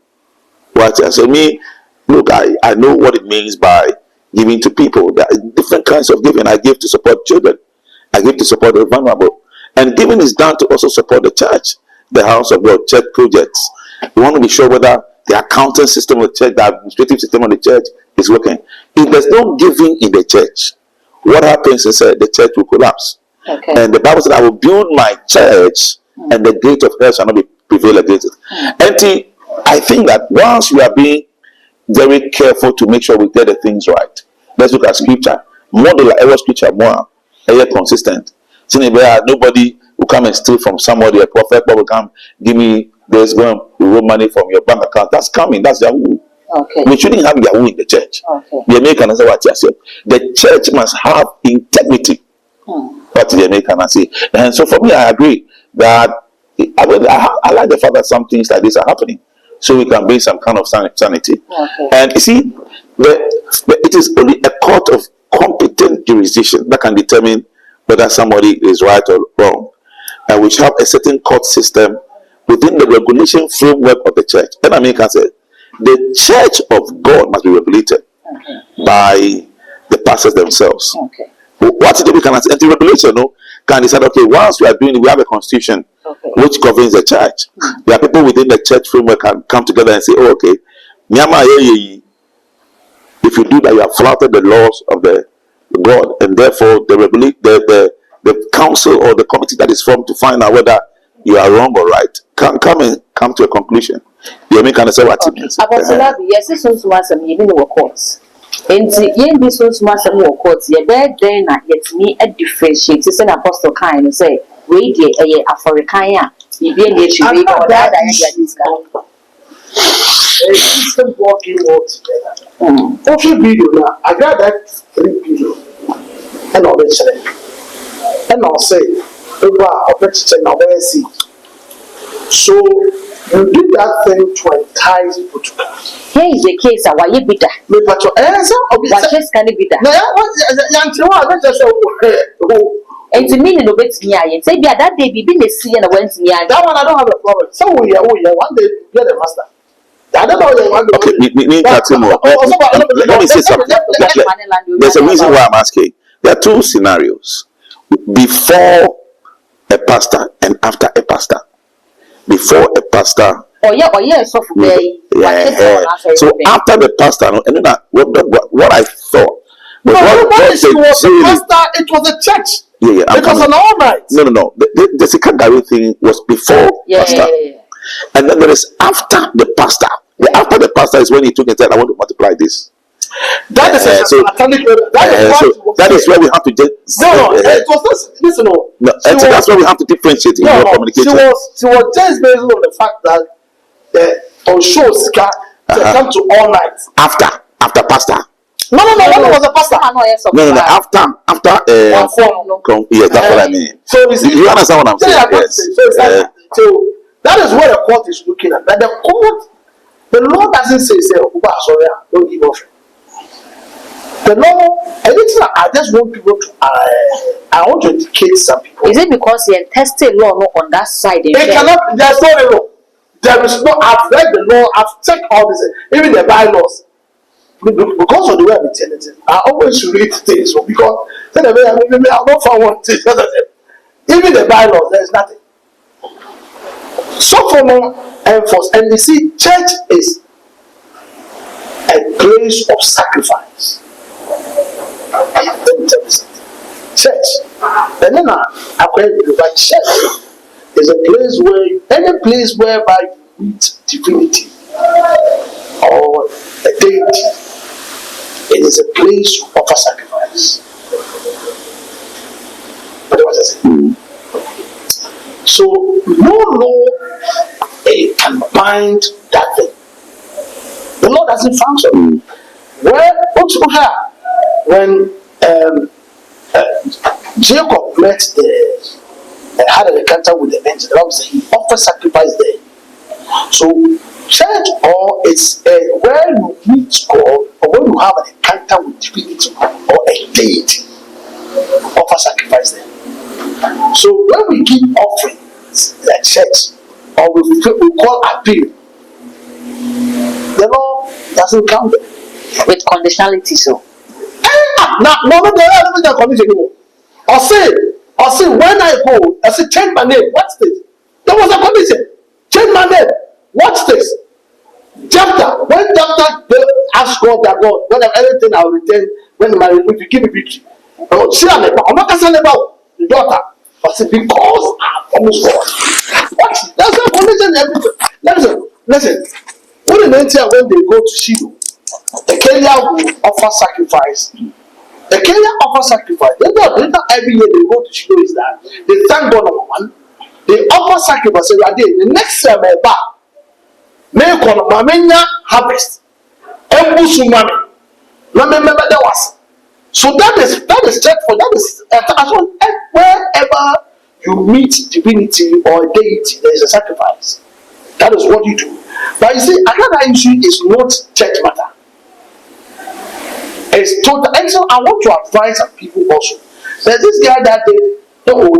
So me, look, I know what it means by giving to people. There are different kinds of giving. I give to support children. I give to support the vulnerable. And giving is done to also support the church, the house of God, church projects. We want to be sure whether the accounting system of the church, the administrative system of the church is working. If there's no giving in the church, what happens is the church will collapse. Okay. And the Bible said, I will build my church, and the gate of hell shall not prevail against it. And I think that once we are being very careful to make sure we get the things right, let's look at scripture. More than ever scripture, more consistent. Nobody will come and steal from somebody. A prophet will come, give me this, go and roll money from your bank account. That's coming. That's Yahoo. Okay. We shouldn't have Yahoo in the church. Okay. The American say what you say. The church must have integrity. What the American say. And so for me, I agree that I like the fact that some things like this are happening, so we can bring some kind of sanity. Okay. And you see, it is only a court of competent jurisdiction that can determine whether somebody is right or wrong. And we should have a certain court system within the regulation framework of the church. And American said, the church of God must be regulated by the pastors themselves. Okay. What is the kind of anti-regulation? No, can decide, okay, once we are doing it, we have a constitution which governs the church. There are people within the church framework can come together and say, oh, okay, if you do that, you have flouted the laws of the God, and therefore the council or the committee that is formed to find out whether you are wrong or right come to a conclusion. You may kind of say what it means. Yes, this is some even the courts. And this was some more courts. Ye bed then yet me a differentiate. It's an apostle kind of say, wait ye a for a kaya. You be a nation or that System working all together. Okay, video now. I got that 3 video. And all the channel. And I'll say, so you did that thing to entice people to come. Here is the case of why you bitter. But your answer of what just can be bitter. And to me, no bits me. I say, that day be been a sea and a Wednesday. That one I don't have a problem. So we are one day get a master. Okay, let me say something. There's a reason why I'm asking. There are two scenarios: before a pastor and after a pastor. Before a pastor. So after the pastor, and then what I thought was it was a church. Yeah, it was an all night. No. The second Gary thing was before pastor. And then there is after the pastor. The after the pastor is when he took and said, I want to multiply this. That is that is where we have to just it was this, listen. That's where we have to differentiate in your communication. She was just based on the fact that on shows come to all night. After pastor. No, was a pastor. No, after yes, that's what I mean. So you understand what I'm saying? Yes. So that is where the court is looking at. That the court, the law doesn't say don't give offering. The law, I just want people to I want to educate some people. Is it because he tested law on that side? They cannot, there's no law. There is no, I've read the law, I've checked all this, even the bylaws. Because of the way I'm telling it, I always read things because I'm not found one thing. Even the bylaws, there's nothing. So for more enforce, and you see, church is a place of sacrifice. Church, and then but church is a place where any place whereby you meet divinity or a deity. It is a place to offer sacrifice. What was I saying? So no law can bind that thing. The law doesn't function. When Jacob met had an encounter with the angel, the Bible says he offered sacrifice there. So church or it's where you meet God or when you have an encounter with divinity or a deity, offer sacrifice there. So when we give offerings at church or we call appeal, the law doesn't count there. With conditionality, so. Now, let me tell condition anymore. Or say, when I go, I say, change my name. What's this? There was a condition. Change my name. What's this? Chapter. When Chapter asked God that God, when I'm anything I'll return, when if you give me victory. I'm not concerned about the daughter. But say, because I promised God. What? That's a condition everything. Listen. When they go to Shiloh, the Kenya will offer sacrifice. The Kenya offer sacrifice. They not every year they go to Shiloh is that they thank God number one. They offer sacrifice. The next year may back. May call Mamenya harvest. Owusu mami. Remember that was. So that is straightforward. That is wherever you meet divinity or deity, there is a sacrifice. That is what you do. But you see, another issue is not church matter. It's total. And so I want to advise some people also. There's this guy that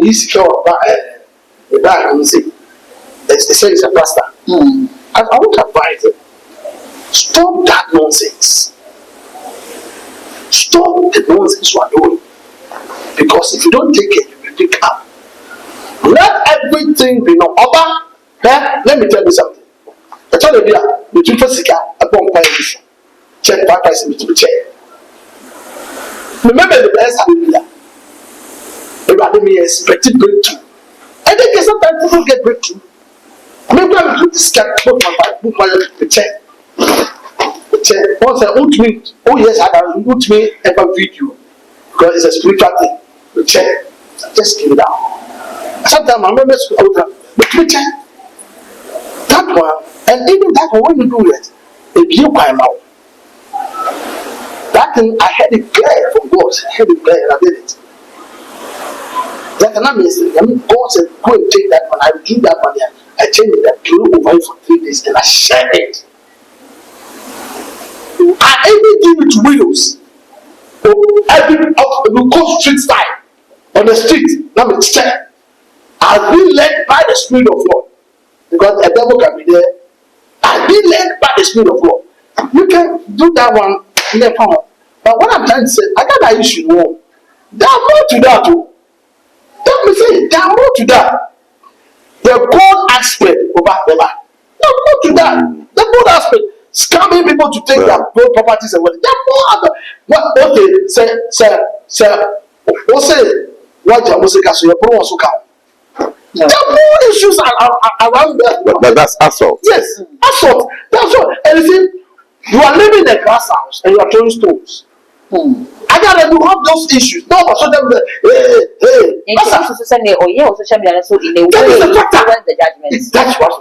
he's secure the guy who say they say he's a pastor. And I want to advise him. Stop that nonsense. Stop the nonsense you are doing. Because if you don't take it, you will pick up. Let everything be no over. Let me tell you something. I told you the two first upon position. Check back price in the check. Remember the best hallelujah. Everybody expected breakthrough. I think sometimes people get breakthrough. Maybe I will this can put my the check. The check. Once I want me, oh yes, I can put me ever video. Because it's a spiritual thing. The check. Just give it out. Sometimes I remember the check. That one, and even that one, when you do it, if you buy now, that thing I had it clear from God, I had it clear and I did it. That cannot mean God said, go and take that one. I do that one there. I changed it, I blew over it for 3 days and I shared it. I even give it to widows. We go street style on the street. Now me check. I've been led by the Spirit of God. Because a devil can be there. I've been led by the Spirit of God. You can do that one in the power. But what I'm trying to say, I got that issue wrong. There are more to that too. Let me say, there are more to that. The God aspect over the man. There are more to that. The God aspect. Scamming people to take their gold properties and what. There are more other. Okay, say, what you must say, so your problem also count. There are more issues around that. But that's assault. Yes, assault. That's what. And you see, you are living in a glass house and you are throwing stones. I gotta do have those issues. No, but so them hey. That's a judgment. That's what.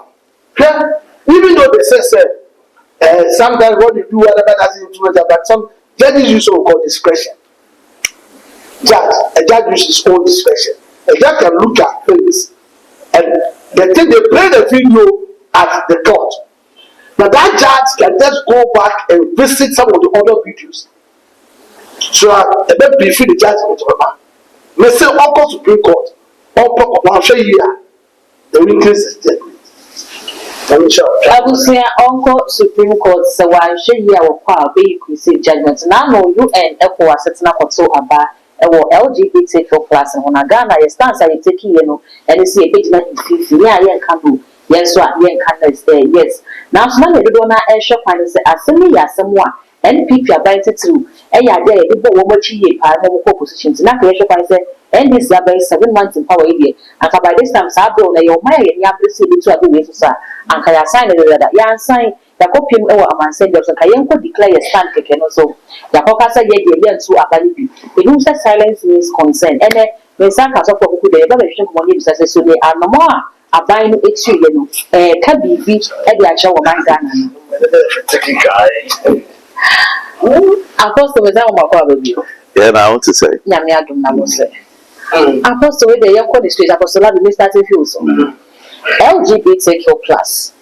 Yeah. Even though they say sometimes what you do, whatever doesn't influence, but some judges use what we call discretion. A judge uses his own discretion. A judge can look at things and they play the video at the court. But that judge can just go back and visit some of the other videos. So then before the judgment of a man. May say Uncle Supreme Court, Uncle show you the increase the judgment. I will say Uncle Supreme Court, so I show you our power, be increase judgment. Now no you and Echo are setting up so about LGBTQ plus and when I Ghana, your stance are taking and you see a bit like 50. Yeah, can do. Yes, what can stay. Yes. Now, some of the donor and shop and say, assembly as someone. And people are biting through. And yeah, there, the boy will cheat no positions. Now, the shop I said, and this is about 7 months in power here. And by this time, Sabro, your mind, and you have to see the 2 other ways, sir. And can I sign it? Yeah, sign. Yakopim ewa amanse jobs ka yenko declare your stand keke no so yakoka say ye ye ntu abali bi edu say silence means consent ene me san ka so for kuku de ba be hwe ko ni say so de anomo a aban no etu ye no ka bibi e de a che wo man Ghana no apostle we say wo makwa ba bi yeah na I want to say nyame adum na mo say apostle we de yenko the street apostle la be starting feel so LGBTQ plus.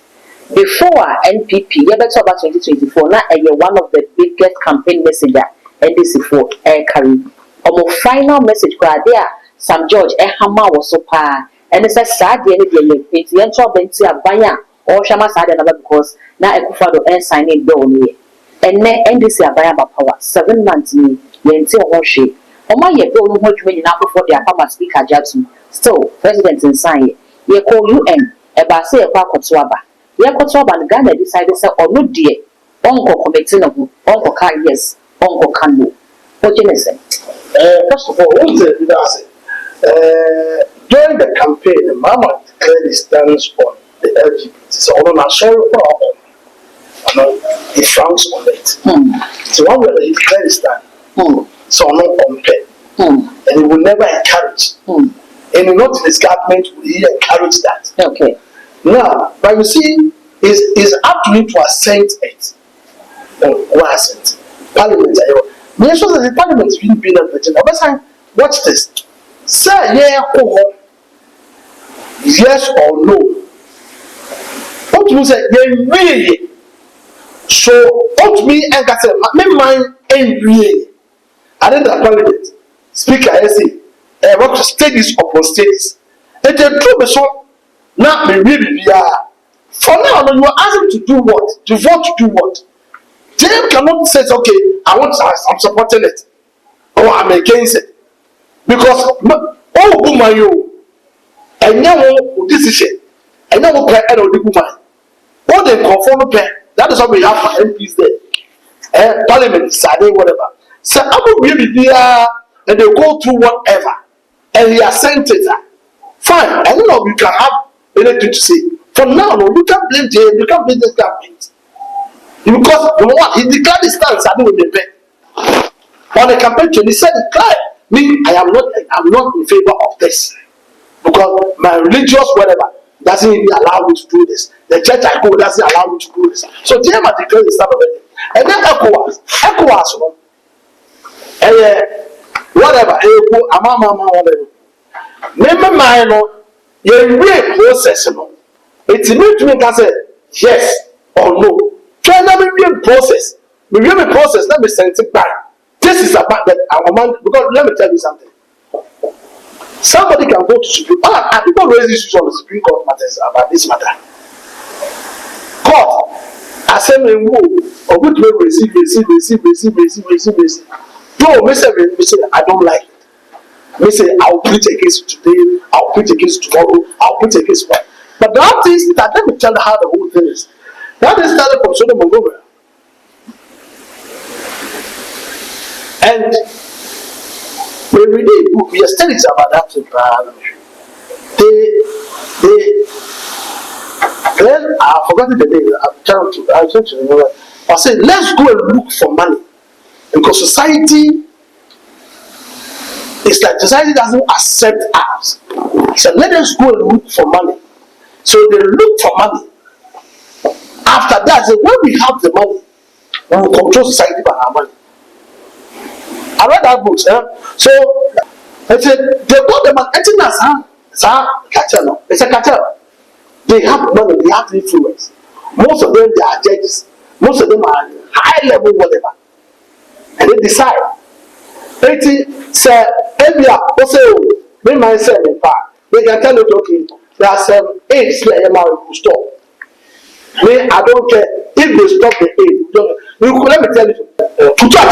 Before NPP, you better about 2024. Now, one of the biggest campaign messenger NDC for air carry. Our final message there, Sam George, Hammer was so far, and it's a sad day. It's the entry of Bentia Banya or Shama Sad because now I could follow and sign in Donny. And then NDC Abaya power 7 months me, Yentia Hoshi. On my year, don't know what you mean for their former speaker Jackson. Still, president in sign. You call UN, about say a park of Swaba. Yakotoba and Ghana decided to say, or no dear, Uncle committing of Uncle Car, yes, Uncle Kanu. What do you say? First of all, during the campaign, Mama clearly stands on the LGBT. So, I'm sorry for all. He frowns on it. So, one way he clearly stands. So, I'm not on pay. And he will never encourage. And not in his government will he encourage that. Okay. Now, but you see, it's up to you to assent it. Or assent. Parliament. Yes, so the parliament is really being a but watch this. Say, yeah, yes or no. What you say, yeah, really. So, what me and I said, my mind ain't really. I didn't the parliament. Speaker, I say, what stages upon stages. And the truth is so. Now, maybe for now, you are asking to do what? To vote to do what? James cannot say, okay, I'm supporting it or I'm against it. Because, oh, woman, you, and now decision, and now we'll pay any of the woman. All they conform pay. That is what we have for MPs there. Parliament, Saturday, whatever. So, I will really be and they go through whatever, and he has sent it. Fine, I don't know if you can have anything to say. From now on, you can't blame James, you can't blame this government. Because you know what? He declared his stance, I don't know. On the campaign, he said, me, I'm not in favor of this. Because my religious whatever doesn't even allow me to do this. The church I go doesn't allow me to do this. So James had declared his stance already. And then ECOWAS, whatever, whatever. Remember my your real process, it's need to make us say yes or no. Try not to real process. The real process, let me send it back. This is about that our man, because let me tell you something. Somebody can go to Supreme Court, and people raise issues on the Supreme Court matters about this matter. Court, assembly or good way receive. No, me say I don't like it. Me say I'll preach against it today, I'll preach against it tomorrow, I'll preach against it. But that is that let me tell you how the whole thing is. That is started from Sodom and Gomorrah. And when we read book, we are studying about that in then I forgot the name. I'm trying to remember. I said, let's go and look for money. Because society it's like society doesn't accept us. So let us go and look for money. So they look for money. After that, so when we have the money, we will control society by our money. I read that book, so I said they got the money. It's a cartel. They have money, they have influence. Most of them they are judges, most of them are high level whatever. And they decide. Say, what's it? Me myself in fact, they can tell you okay, there are 8 here will stop. Me, I don't care if they stop the 8. You let me tell you, to touch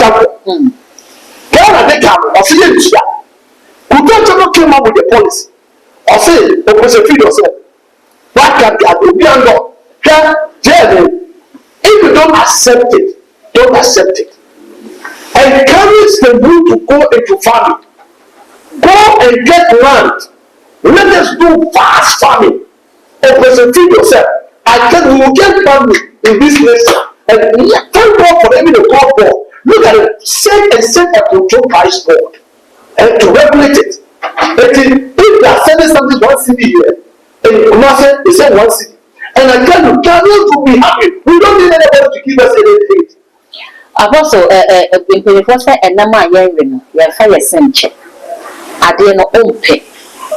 Ghana they come or see it. Kutocha came up with the policy. Or say the prosecute yourself. What can be under? If you don't accept it, don't accept it. Encourage the youth to go into farming. Go and get land. Let us do fast farming. Or persecute yourself. I tell you, will get farming in this nation. And thank God for even the God board. Look at it, set a control price board and to regulate it. If they are selling something 1 city here, and Kumasi they sell 1 city, and I tell you, Ghana will be happy. We don't need anybody to give us anything. Also, in the first and Nama Yarin, your fire sent I dare not own pay.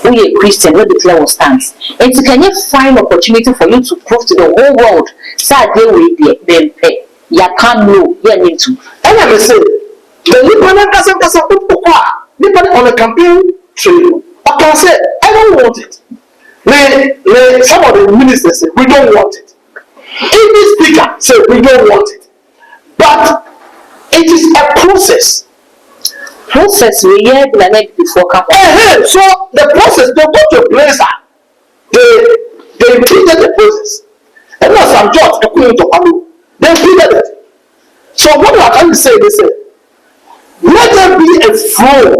We a Christian, where the declare stance. And so can you find opportunity for you to prove to the whole world, sad day we Bempah, ya can't know, ya need to. And I say, the Lieutenant Nippon on a campaign trail. I can say, I don't want it. Some of the ministers say, we don't want it. Every speaker say, we don't want it. But it is a process. Process we hear before campaign. So the process, they go to a place, they impeded the process. And now some jobs, they impeded it. So what we are trying to say, they say, let there be a flow.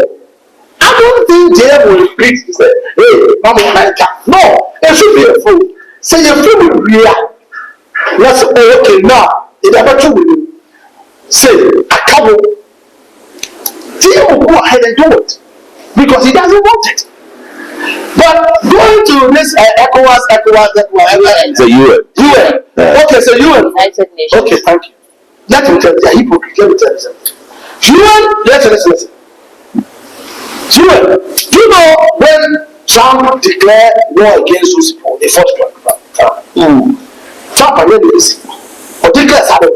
I don't think they will repeat to say, hey, Mama, no, it should be a flow. Say your flow will be real. Let's say, oh, okay, now, it never true with you. Say, a couple. He will go ahead and do it because he doesn't want it. But going to this ECOWAS, the UN. Okay, so UN. United Nations. Okay, thank you. Let me tell you, hypocrite. Let me tell you something. UN, listen. UN, you know when Trump declared war against those people, they fought Trump. Trump already is. Or declares Adam.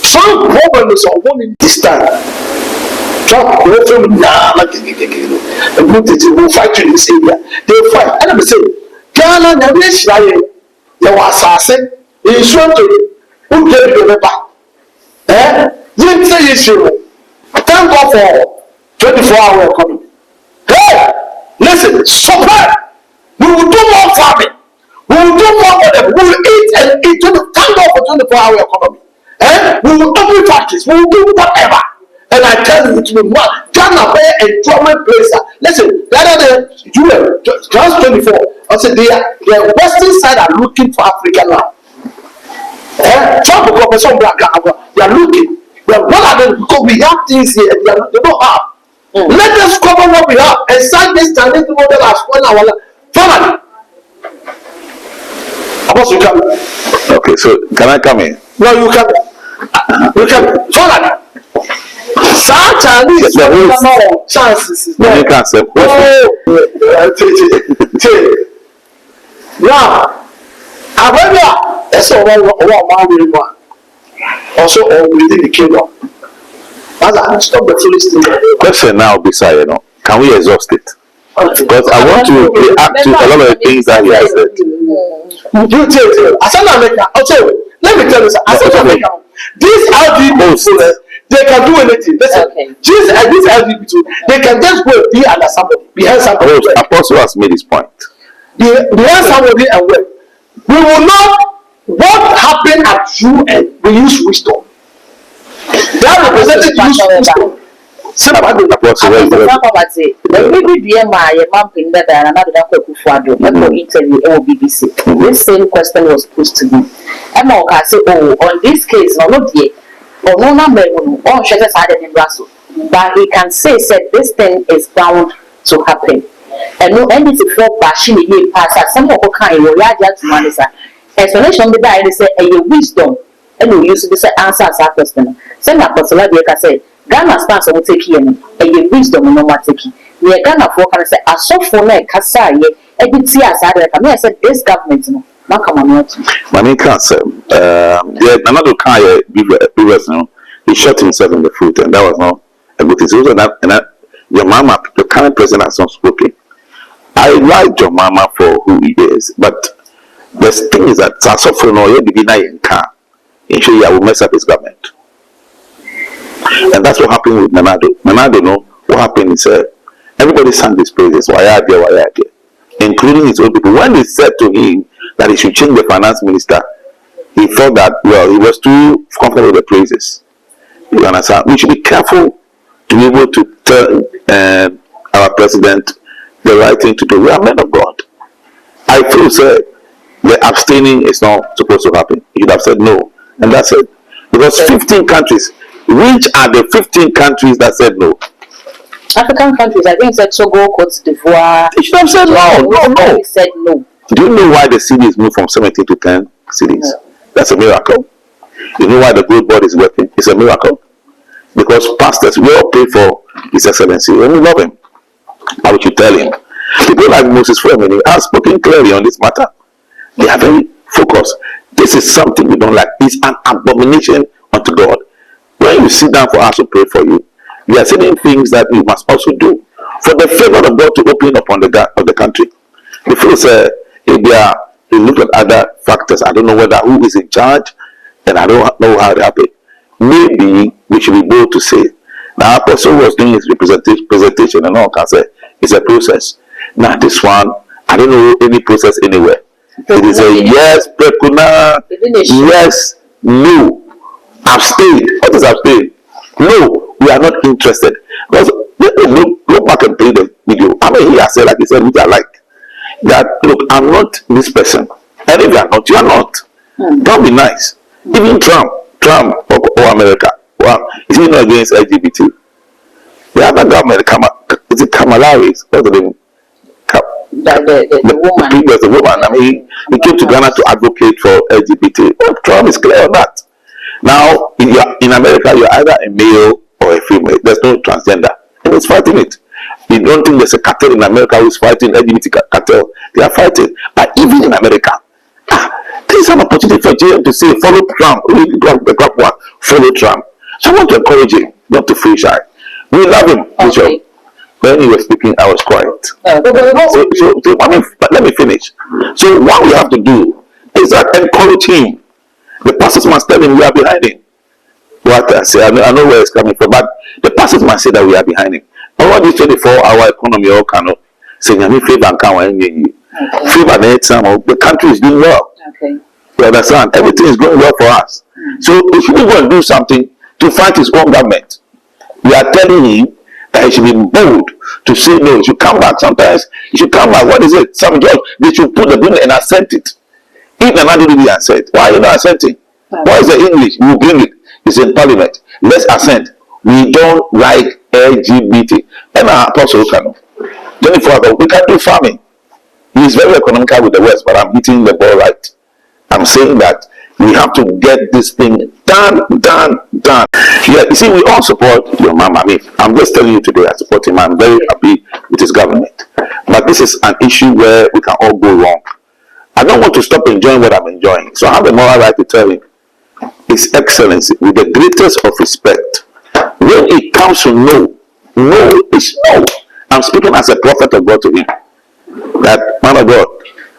Trump problem is on one in this time. Trump will from now like and will fight in this area. They will fight. And I'm saying, Ghana never is lying. There was assassin. In short, who gave you the back? You say issue. Thank God for 24-hour economy. Hey, listen, supply. We will do more farming. We will do more for them. We will eat and eat. Thank God for 24-hour economy. We will open factories. We will do whatever. And I tell you, it will be one. Ghana where enjoyment place. Listen, rather than UN, just 24. I said the western side are looking for Africa now. Some people they are looking. Well, what are they? Because we have things here and they don't have. Let us cover what we have and sign this Chinese people that are spoiling our family. Boss, you come. Okay, so can I come in? No, you come. You come. Family. Chinese no chances. No, you can't say. Now, Agradaa, that's all one. Also, within the kingdom. Stop the Philistine. Question now, Bisa, can we exhaust it? Okay. Because I want to react to a lot of the things that he has said. You tell me. As an American, let me tell you something. As an American, these LGBT, they can do anything. Listen, these LGBT, they can just go be under somebody, behind somebody. Apostle has made his point. Behind somebody and wait. We will know what happened at UN. We use wisdom. That represented use wisdom. Apostle, BBC. This same question was posed to me. Emma said, on this case, not yet. No number on Shazza side in Brussels. But he can say this thing is bound to happen. And no end is for bashing a pass. Some of kind will yard to manage. Explanation the guy say a wisdom. And we use this answer as a question. Send a person like I say, Ghana stands on taking a wisdom no matter taking. We are Ghana for can say a soft for like Kasai, edit as I said this government. Money can't say. Another kind of he shot himself in the foot, and that was not a good thing. So that your mama, the current president, has not spoken. I like your mama for who he is, but the thing is that Sassofon you begin in car. Actually, I will mess up his government, and that's what happened with Manado. Manado, no, what happened is everybody sang his praises. Why including his own people. When they said to him that he should change the finance minister, he thought that he was too comfortable with the praises. You understand? We should be careful to be able to tell our president the right thing to do. We are men of God. I feel, sir, the abstaining is not supposed to happen. You should have said no, and that's it. Because 15 countries, which are the 15 countries that said no? African countries, I think said Togo, Cote d'Ivoire. You should have said no. Said no. Do you know why the cities moved from 17 to 10 cities? No. That's a miracle. You know why the growth board is working? It's a miracle. Because pastors, we all pray for His Excellency, and we love him. How would you tell him? People like Moses Fremini have spoken clearly on this matter. They are very focused. This is something we don't like. It's an abomination unto God. When you sit down for us to pray for you, there are certain things that you must also do for the favor of God to open upon the country. If you look at other factors, I don't know who is in charge, and I don't know how it happened. Maybe we should be bold to say, now Apostle was doing his presentation and all can say it's a process. Now this one, I don't know any process anywhere. It is a yes, prekuna, yes, no, abstain. What is abstain? No, we are not interested. Because let me go back and play the video. I mean, he has said, like he said, which I like, that look, I'm not this person. And if you are not, you are not. Don't be nice. Even Trump or America, well, is he not against LGBT? The other government, is it Kamala Harris? What's the name? The woman. I mean, he came to Ghana to advocate for LGBT. Well, Trump is clear on that. Now, in America, you're either a male or a female. There's no transgender. And he's fighting it. You don't think there's a cartel in America who's fighting LGBT cartel? They are fighting. But even in America, there is an opportunity for JM to say, follow Trump. Follow Trump. So I want to encourage him not to feel shy. We love him, Bishop. When he was speaking, I was quiet. So let me finish. So what we have to do is that encourage him. The pastors must tell him we are behind him. What I say, I know where it's coming from, but the pastors must say that we are behind him. All this 24-hour economy, all cannot say, favor and favor the exam. The country is doing well. Okay. You understand? Everything is going well for us. So if we go and do something to fight his own government, we are telling him that he should be bold to say no. He should come back. Sometimes he should come back. What is it? Some judge, they should put the bill and assent it. If the man didn't assent, why are you not assenting? What is the English? You bring it. It's in Parliament. Let's assent. We don't like LGBT. And our apostle can. 24 we can do farming. He is very economical with the West, but I'm hitting the ball right. I'm saying that we have to get this thing done. Yeah, you see, we all support your mom. I mean, I'm just telling you today, I support him. I'm very happy with his government. But this is an issue where we can all go wrong. I don't want to stop enjoying what I'm enjoying. So I have the moral right to tell him, His Excellency, with the greatest of respect, when it comes to no is no. I'm speaking as a prophet of God to him. That man of God,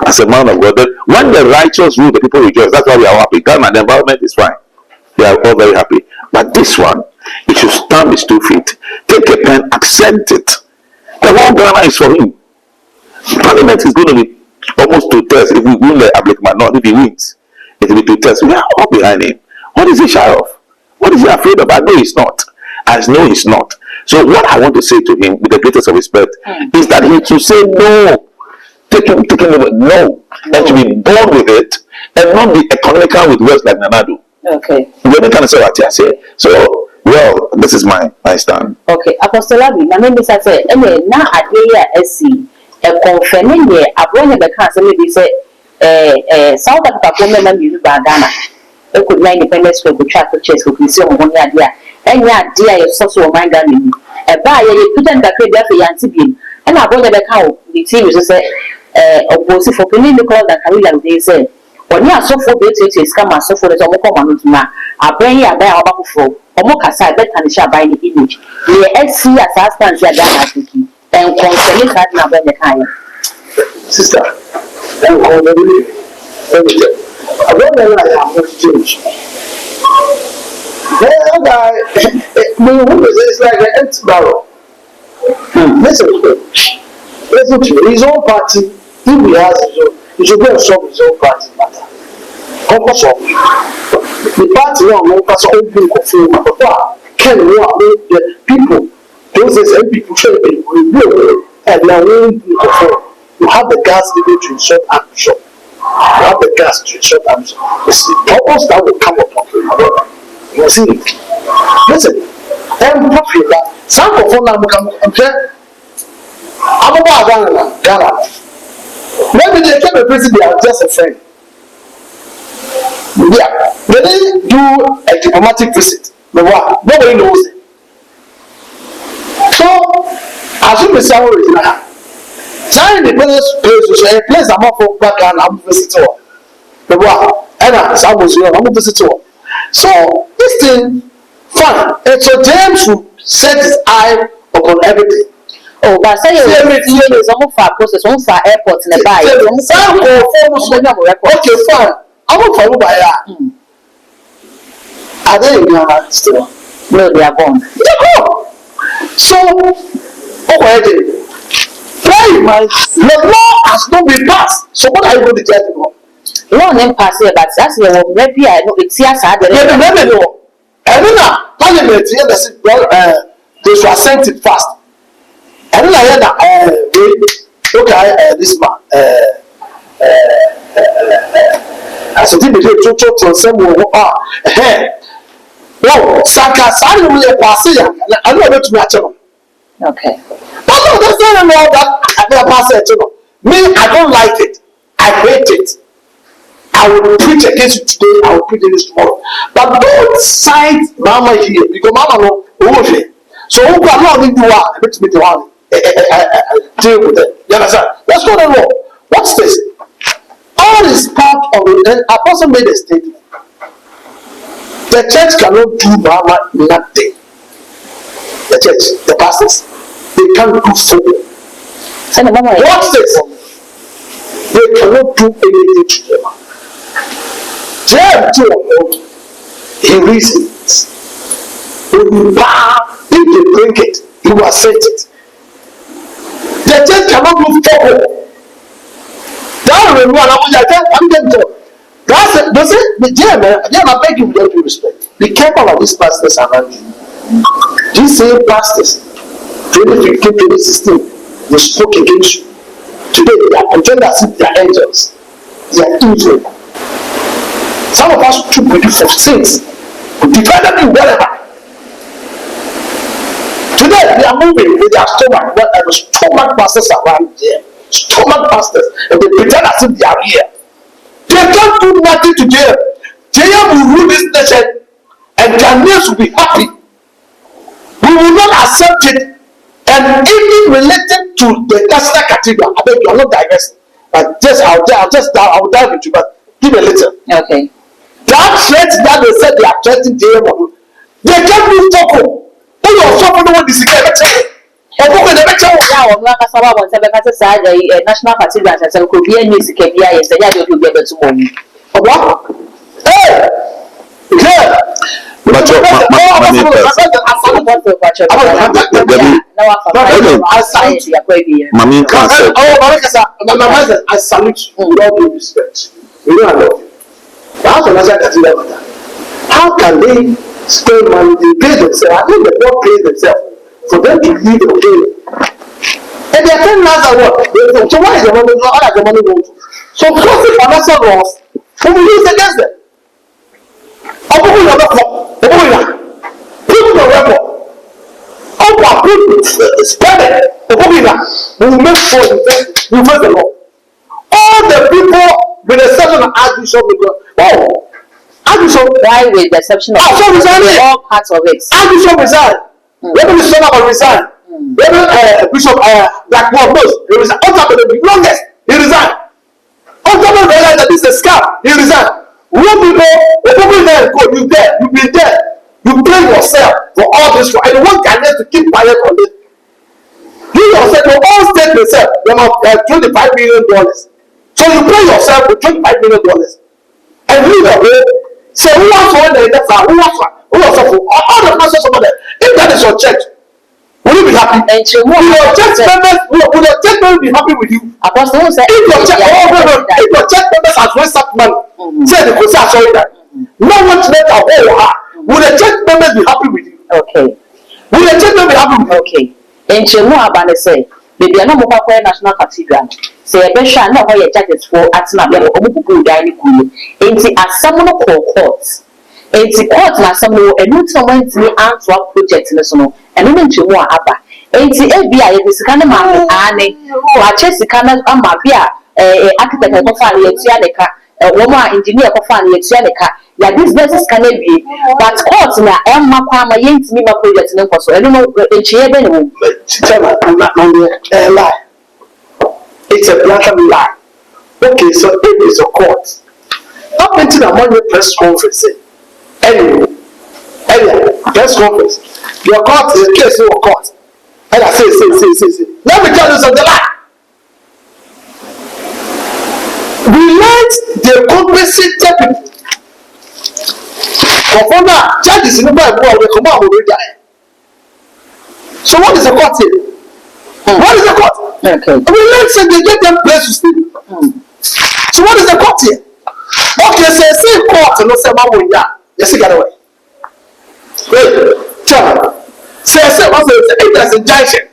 as a man of God, that when the righteous rule, the people rejoice. That's why we are happy. Ghana, the environment is fine. They are all very happy. But this one, it should stand his 2 feet. Take a pen, accent it. The whole Ghana is for him. Parliament is going to be almost 2 tests. If we win the Ablikman, not if he wins, it will be 2 tests. We are all behind him. What is he shy of? What is he afraid of? I know he's not. I know he's not. So what I want to say to him, with the greatest of respect, is that he should say no. Take him over. No. And to be born with it, and not be economical with words like Nanadu. Okay. You can say what I say. So, well, this is my stand. Okay. Apostle Abi, my name is Ase. Na adeya esi confirming ye abronya be kan say maybe say South Africa ko me na mi ba Ghana. E could na independence ko track church ko see on one ade enya ade a ye so o man Ghana ni. E ba ye put and kakre bia fe yanti bi. E na abronya be kan o the team so say obosi for penny Nicola that Carilla they say when you are so for better to scam and so for the Omo ma abren ya buy abakufo Omo kasa bet and shall buy the image the SC as husband ya Ghana tiki and concerning that na ben the kind sister and all the I don't know why I have to change. That guy it's like an empty barrel. Listen to me. His own party, if he has his own, he should go and solve his own party matter. Come solve. The party now no pass all people confirm. But can the people, those same people try to rebuild and now we confirm. You have the gas limit to insult action. have the gas to shut down. It's the troubles that will come upon you. You see it. Listen, I'm happy that some of them I'm about Ghana. Maybe they came a visit, they are just a friend. Yeah, they didn't do a diplomatic visit. Nobody knows it. So, as you may say, China independence place, which is a place I'm for back and I'm visiting. And some was here, I'm visiting. So, this thing, fine. And so James will set his eye upon everything. Oh, but say you is almost for process, almost for airports in the bay. Okay, fine. I'm not for by that. Are they in Ghana still? No, they are gone. So, already, the law has not been passed. So, what are you going to tell people? Law name pass here, but that's the maybe I know it's here. I don't know. And then, Parliament here, they should send it fast. And then I heard that, okay, this man, I said, if you to some no, Saka, Sari will pass here. I know what to match on. Okay. But no, that's not that I pass it. Me, I don't like it. I hate it. I will preach against it today. I will preach against it tomorrow. But don't side Mama here because Mama no over. So who can not do what? I bet me the one. Deal with it. You understand? Let's go to law. What's this? All is part of it. And Apostle made a statement. The church cannot do Mama nothing. The church, the pastors, they can't do something. What's this? They cannot do anything to them. James 2, he reasons. When you bow, if they drink it, you will accept it. The church cannot move forward. That will run. I'm going to that's it. Does it? Jim, I beg you with every respect. Be careful of these pastors around you. These same pastors, 2015, 2016, they spoke against you. Today, they are pretending as if they are angels. They are evil. Some of us took with you for sins. We defended you wherever. Today, they are moving with their stomach. Whatever stomach pastors around here. Stomach pastors. And they pretend as if they are here. They can't do nothing to jail. Jail will rule this nation and Ghanaians will be happy. We will not accept it. And even related to the cathedral, I beg you, I'm not digressing. But just I'll dive into but give a little. Okay. That threat that they said they are threatening jail, they can't do Toko. Who you also know what this is? Now, I'm going to national cathedral and some could be a music and yes, and I don't get it tomorrow. What? Hey! Yeah! I salute you with all due respect. You know I love you. How can they spend money? They pay themselves. I think the poor pay themselves for them to leave the jail. And they are telling us that what? So why is the money not all the money going to? So forcing financial laws will be used against them. People the record. Spread it. We will make sure you face the law. All the people with the exception of Archbishop Archbishop. Why with the exception of all parts of it? Archbishop resigned. Reverend Son of resign. Reverend Bishop Blackmore Most, he resigned. On top of the longest, he resigned. On top of realized that this is a scam, he resigned. One people, the people there go, you there, you be there, you blame yourself for all this, and you want Ghanaians to keep quiet on it. You yourself, your own state yourself, you have $25 million. So you pay yourself with $25 million. And leave the way. Say, who wants to win the NFL? Who wants to? All the pastors over there. If that is your church, will you be happy? And will your church members be happy with you? Apostle said, if your church members have raised up money, say the Kosa sorry that. No one to let our whole heart. Will the church members be happy with you? Okay. Will the church members be happy with you? Okay. And Chemu Abane say, Baby, I know more for National Cathedral. Say a bench and not your judges for at my level of dining cool. Ain't it as someone call courts? Ain't it court na someone and not someone to me answer project in the summer and even to more abba. Ain't it FBI is kind of man, Annie, or a chess kind of Amabia, architect of family, a woman engineer of family, your businesses can be, but court na Emma Palmer ain't me my project in the course. I don't know, it's a lie. It's a black and lie. Okay, so it is a court. Up until the morning press conference, anyway, press conference. Your court is a case of court. And I say. Let me tell you something lie. We let the compensated people. For now, charges in the Bible will come out with die. So what is the court here? What is the court? okay. We let's say they get them place to sleep. So what is the court here? Okay, say court and not say man will yes, get away. Wait, tell me. Say if there's injunction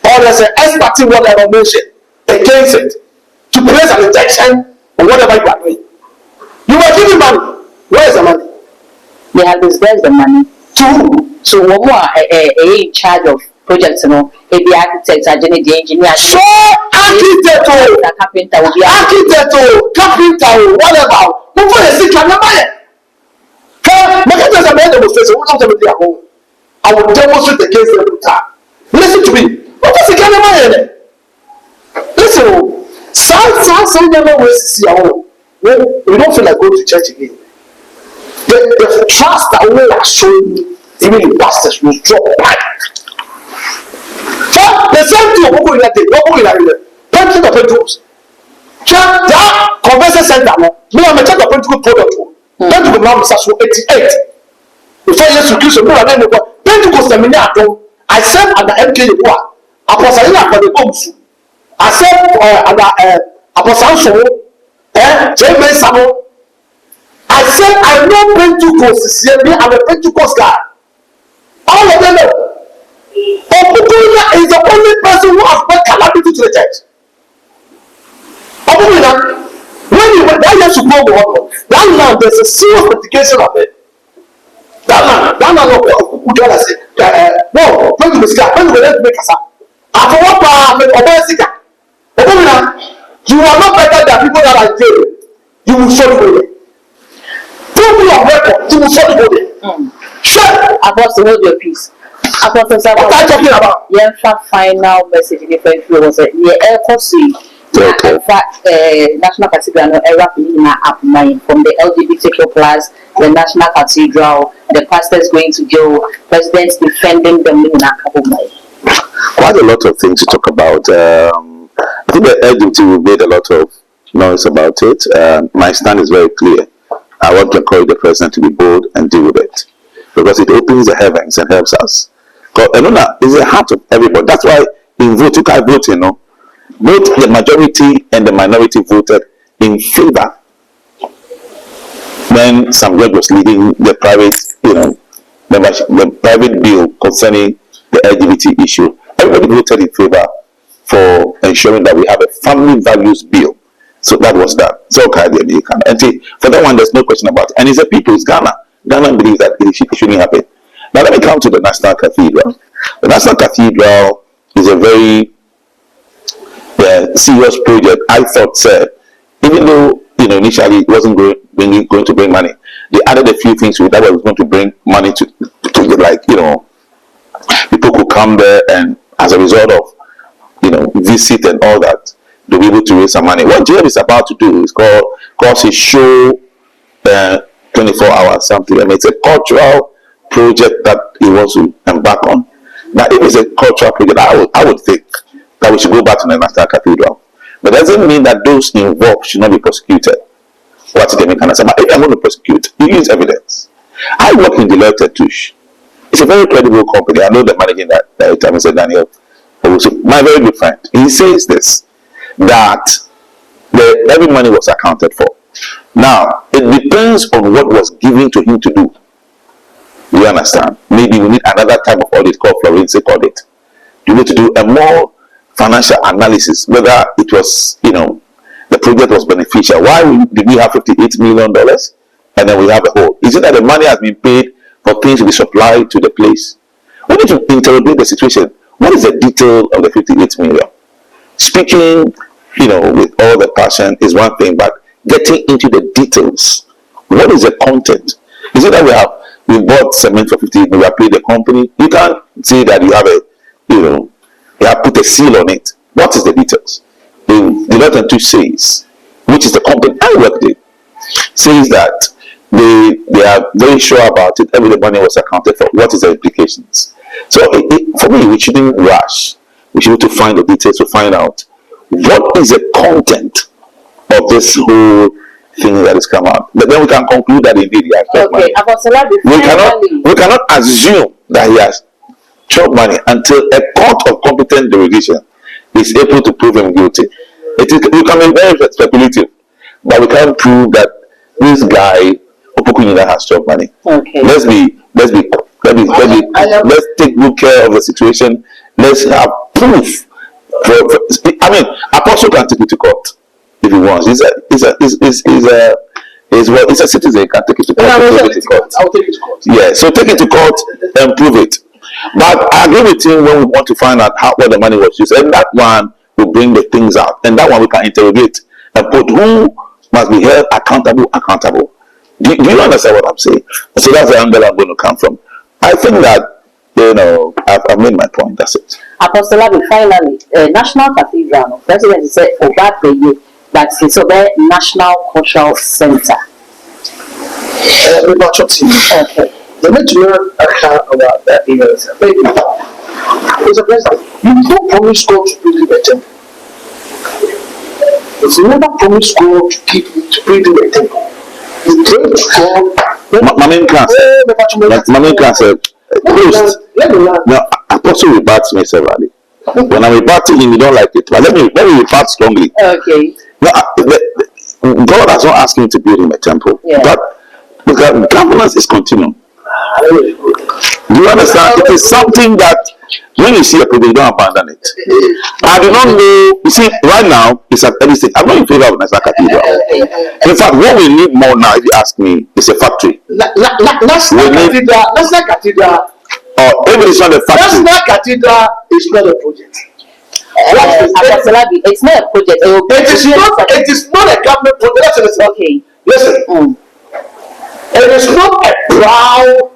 or there's an expert whatever motion against it to place an injection or whatever you are doing. You are giving money. Where is the money? They have disbursed the money To who? so one more in charge of projects, the architects, the engineers, So architect, the carpenter will be carpenter, whatever. Who for the sick and never yet? Make it as a man demonstration. Who comes to their home? I will demonstrate against them. Listen to me. What is the kind of man? Listen, some never ways to see our home. We don't feel like going to church again. The trust that we are showing, even the pastors will drop back. The same thing of Ogo in the Pentecost of Pentecost. That convention center, me and my church of Pentecost product. Pentecost now is 88. Before Jesus Christ, we are then Pentecost seminary. I serve at the MK. Apostle for the Owusu. I serve at the Apostle James Samo. I said I know Pentecost here. Me, I'm a Pentecost guy. All of them know. Obukuya is the only person who has brought calamity to the church. Obukuya, when you went that year to go that land, there's a serious dedication of it. That land of Obukuya said, no, when you make us up. After what part of Obukuya, you are not better than people that are jail. You will show the people of record, you will show the body. Sure. Apostle, hold your peace. Apostle, what are you talking about? Yeah, final message in different was a National Cathedral from the LGBTQ plus, the National Cathedral, the pastors going to jail, presidents defending them in Quite a lot of things to talk about. I think the LGBT will made a lot of noise about it. My stand is very clear. I want to encourage the president to be bold and deal with it, because it opens the heavens and helps us. Because is the heart of everybody. That's why in vote, you can vote, both the majority and the minority voted in favor when some judge was leading the private, the private bill concerning the LGBT issue. Everybody voted in favor for ensuring that we have a family values bill. So that was that. So and for that one, there's no question about it. And it's the people, it's Ghana. Ghana believes that it shouldn't happen. Now let me come to the National Cathedral. The National Cathedral is a very serious project. I thought, even though initially it wasn't going to bring money, they added a few things to it that was going to bring money to people could come there, and as a result of visit and all that, they'll be able to raise some money. What JM is about to do is called a show 24 hours something. I mean, it's a cultural project that he wants to embark on. Now, if it's a cultural project, I would think that we should go back to the National Cathedral. But that doesn't mean that those involved should not be prosecuted. What's the mechanism? But if I'm going to prosecute, you use evidence. I work in Deloitte Touche. It's a very credible company. I know the managing director, Mr. Daniel Owusu, my very good friend. He says this, that every money was accounted for. Now, it depends on what was given to him to do. You understand? Maybe we need another type of audit called forensic audit. You need to do a more financial analysis, whether it was, the project was beneficial. Why did we have $58 million and then we have a hole? Is it that the money has been paid for things to be supplied to the place? We need to interrogate the situation. What is the detail of the 58 million? Speaking, with all the passion is one thing, but getting into the details. What is the content? Is it that we bought cement for 58 million, we have paid the company? You can't say that you have you have put a seal on it. What is the details? The letter 2 says, which is the company I worked in, says that they are very sure about it. Every money was accounted for. What is the implications? So for me, we shouldn't rush. We should to find the details to find out what is the content of this whole thing that has come out. But then we can conclude that indeed he has chopped money. We cannot assume that he has chopped money until a court of competent jurisdiction is able to prove him guilty. We can be very speculative, but we can't prove that this guy Opokunina has chopped money. Okay. Let's take good care of the situation. Let's have proof. Apostle can take it to court if he wants. He's a citizen. He can take it to court. I'll take it to court. Yeah, so take it to court and prove it. But I agree with him when we want to find out where the money was used, and that one will bring the things out, and that one we can interrogate and put who must be held accountable. Do you understand what I'm saying? So that's the angle I'm going to come from. I think that I've made my point. That's it. Apostle Abi, finally, National Cathedral, President said, but it's a National Cultural Center. Okay. The need to know about that is a president. You don't promise God to build a temple. If you never promise God to build a temple, you pray to God. My main class now, Apostle rebuts me severally. When I rebut him, you don't like it. But let me rebut strongly. Okay. Now, God has not asked him to build him a temple. Yeah. But because governance is continuum. Do you understand? It is something that when you see a project, you don't abandon it. I do not know. You see, right now it's at early stage. I'm not in favor of National Cathedral. In fact, what we need more now, if you ask me, is a factory. National Cathedral. Even it's not a factory. National Cathedral is not a project. It's not a project. It is not a government project. Okay. Listen. It is not a proud.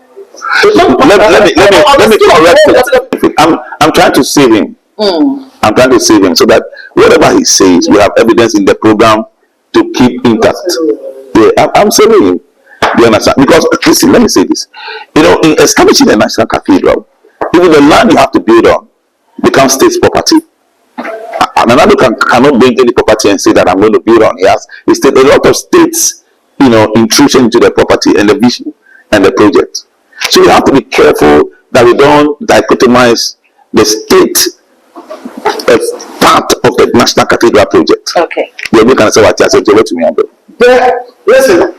Let me correct it. I'm trying to save him. I'm trying to save him so that whatever he says, we have evidence in the program to keep intact. Yeah, I'm saving him. Do you understand? Because listen, let me say this. In establishing a national cathedral, even the land you have to build on becomes state property. And another cannot bring any property and say that I'm going to build on. It's a lot of states, intrusion into the property and the vision and the project. So we have to be careful that we don't dichotomize the state as part of the National Cathedral project. Okay. Yeah, we can say what I said to me. Listen,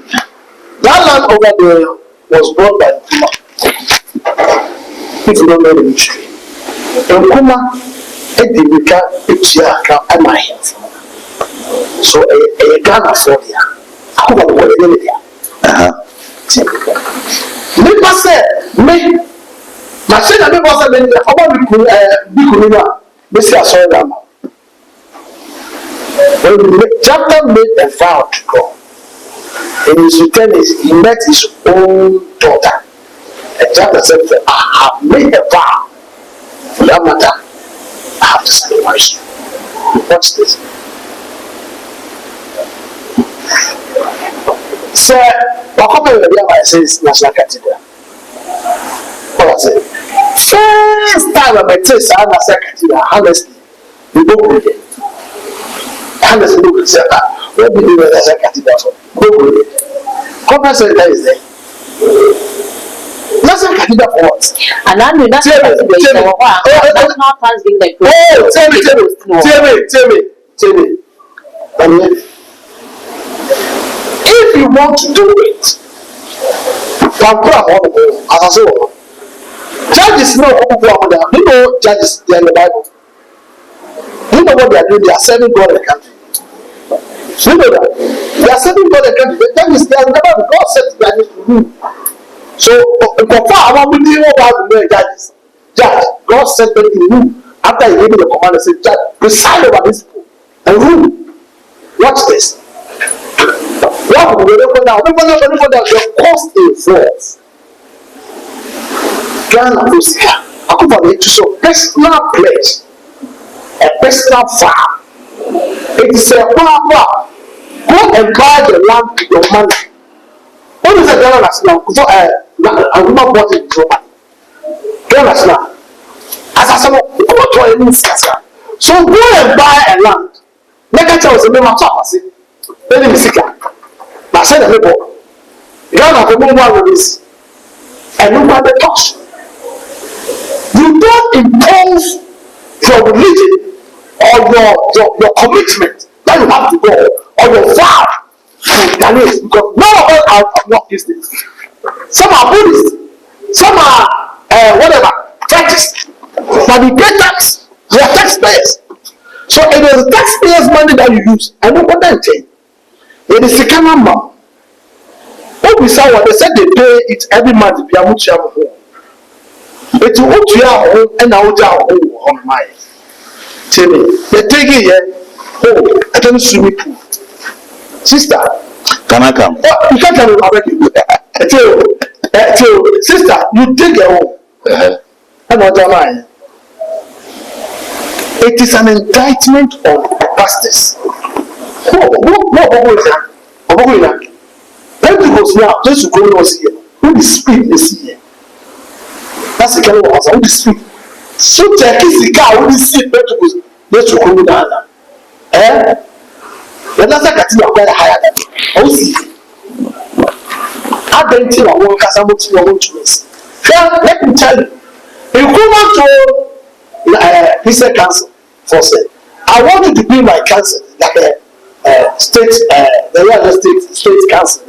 that land over there was bought by Nkuma. If you don't know the history, Nkuma Edibika Echiaka Amahit. So a Ghana for there. How about what Nipa said, me, na say na people say me, how about Bikunina? Me say I saw them. When the chapter made a vow to God, in his return, he met his own daughter. And chapter said, I have made a vow. For that matter, I have to sacrifice you. Watch this. So, what happened when I says National Cathedral? What I said? First time I met National Cathedral, honestly, we don't believe it. Honestly, we say, what do you do with National Cathedral for? Don't believe it. Conference center is there. National Cathedral for what? And I'm the National Cathedral for national plans being like tell me. If you want to do it, as I say, judges know judges in the Bible. You know what they are doing? They are serving God and country. You know that? They are serving God and country. That is, they are never God set their needs to rule. So, confirm what we do about the judges. Judge, God set them to rule. After he gave me the command, he said, Judge, preside over these people and rule. Watch this. What will we do now? The cost involved. Ghana Musica. I come for the issue of personal pledge, a personal vow. It is a power. Go and buy the land with your money. What is a Ghana National? I will not bought it with your money. Ghana National. As I said, go to a new so go and buy a land. Make a choice. Remember, talk. See, let me see. I said, the people. Ghana will move on with this. And look at the cost. You don't impose your religion or your commitment that you have to go or your vow to Ghanaians, because none of us are not these things. Some are Buddhists, some are whatever, churches, but we pay tax, we are taxpayers. So it is taxpayers' money that you use. I know what I'm saying. It is a number. What we saw, they said they pay it every month. It's what you are and out on my. Tell me, they take it here. Oh, I don't see me. Sister, Can I come? oh, you can't tell me already. Sister, you take your own. I'm not lying. It is an indictment of pastors. What Pentecost now, just to go was here. Who the spirit is here? That's the kind of answer. Who the spirit? So check is the car. Who the spirit? Pentecost. Let's go down. When I say cathedral, quite higher than Owusu. I don't think I want to come to your own choice. Let me tell you. You come out to Christian Council for say, I want you to be my council, like a state, the real state council,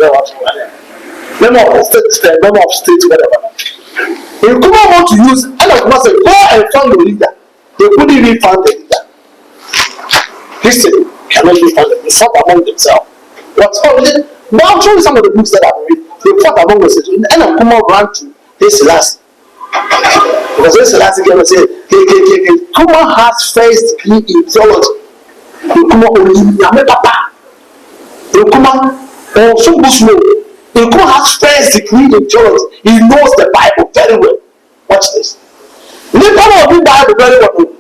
member of state, whatever. You come out want to use, and I must say, go and find the leader. They couldn't even find the leader. Christian cannot be found. They fought among themselves. What's all it? But I'll show you some of the books that I've read. They fought among themselves. And I'm come out ran to this last. Because this last again say, Kuma has first degree in theology. Kuma only Papa. Kuma also Busmo. Kuma has first degree in theology. He knows the Bible very well. Watch this. He knows the Bible very well.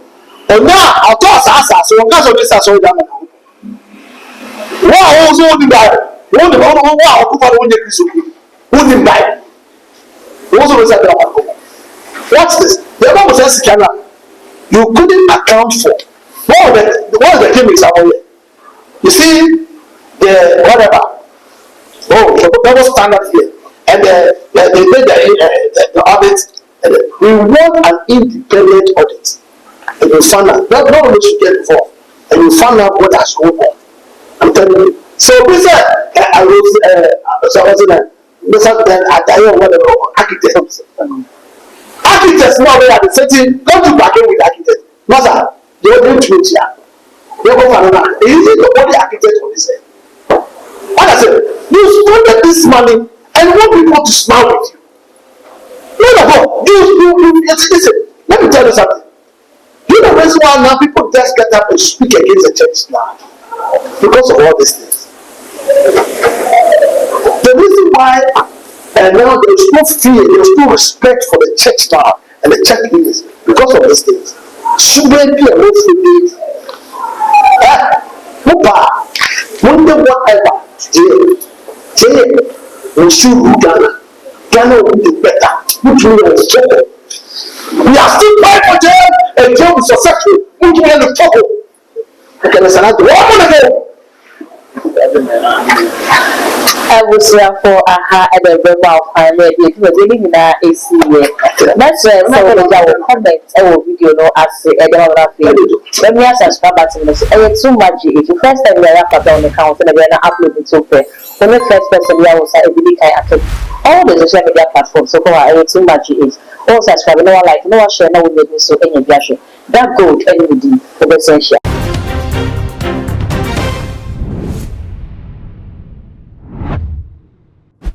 And now I'll talk so because of this, I saw that. Wow, also the Bible. What the wow, who the Bible? Also was that. What's this? The Bible says, you couldn't account for what the gimmicks are only. You see, the whatever. Oh, the double standard here. And they made the audit. We want an independent audit. And you find out, not what you get before. And you find out what has gone on. I'm telling you. So, we said, I was, so I was in a, whatever, architects. Architects now they are the setting, come to back with architects. Master, they are doing truth here. They go for another. Is it the only architect on this end? What I said, you spend this money and want people to smile with you. No, listen, let me tell you something. You know the reason why now people just get up and speak against the church now? Because of all these things. The reason why now there's no fear, there's no respect for the church now and the church leaders because of these things. Shouldn't be a way for this. Wonder whatever. We should do Ghana. Ghana will be better. Which we are trouble. We are still fighting for Job, and Job is successful. Which we are in trouble. I can understand that. What am I going I was here for aha and a verbal family. It was really in a AC. That's why I will comment our video no as a demography. Let me subscribe button. It's too much. If you first time you are on the account and then upload it to pay. When the first person you are also every day all the social media platforms. So far, it's too much. Is all subscribe. No one like, no one share, no one make me so any that good anybody for the essential.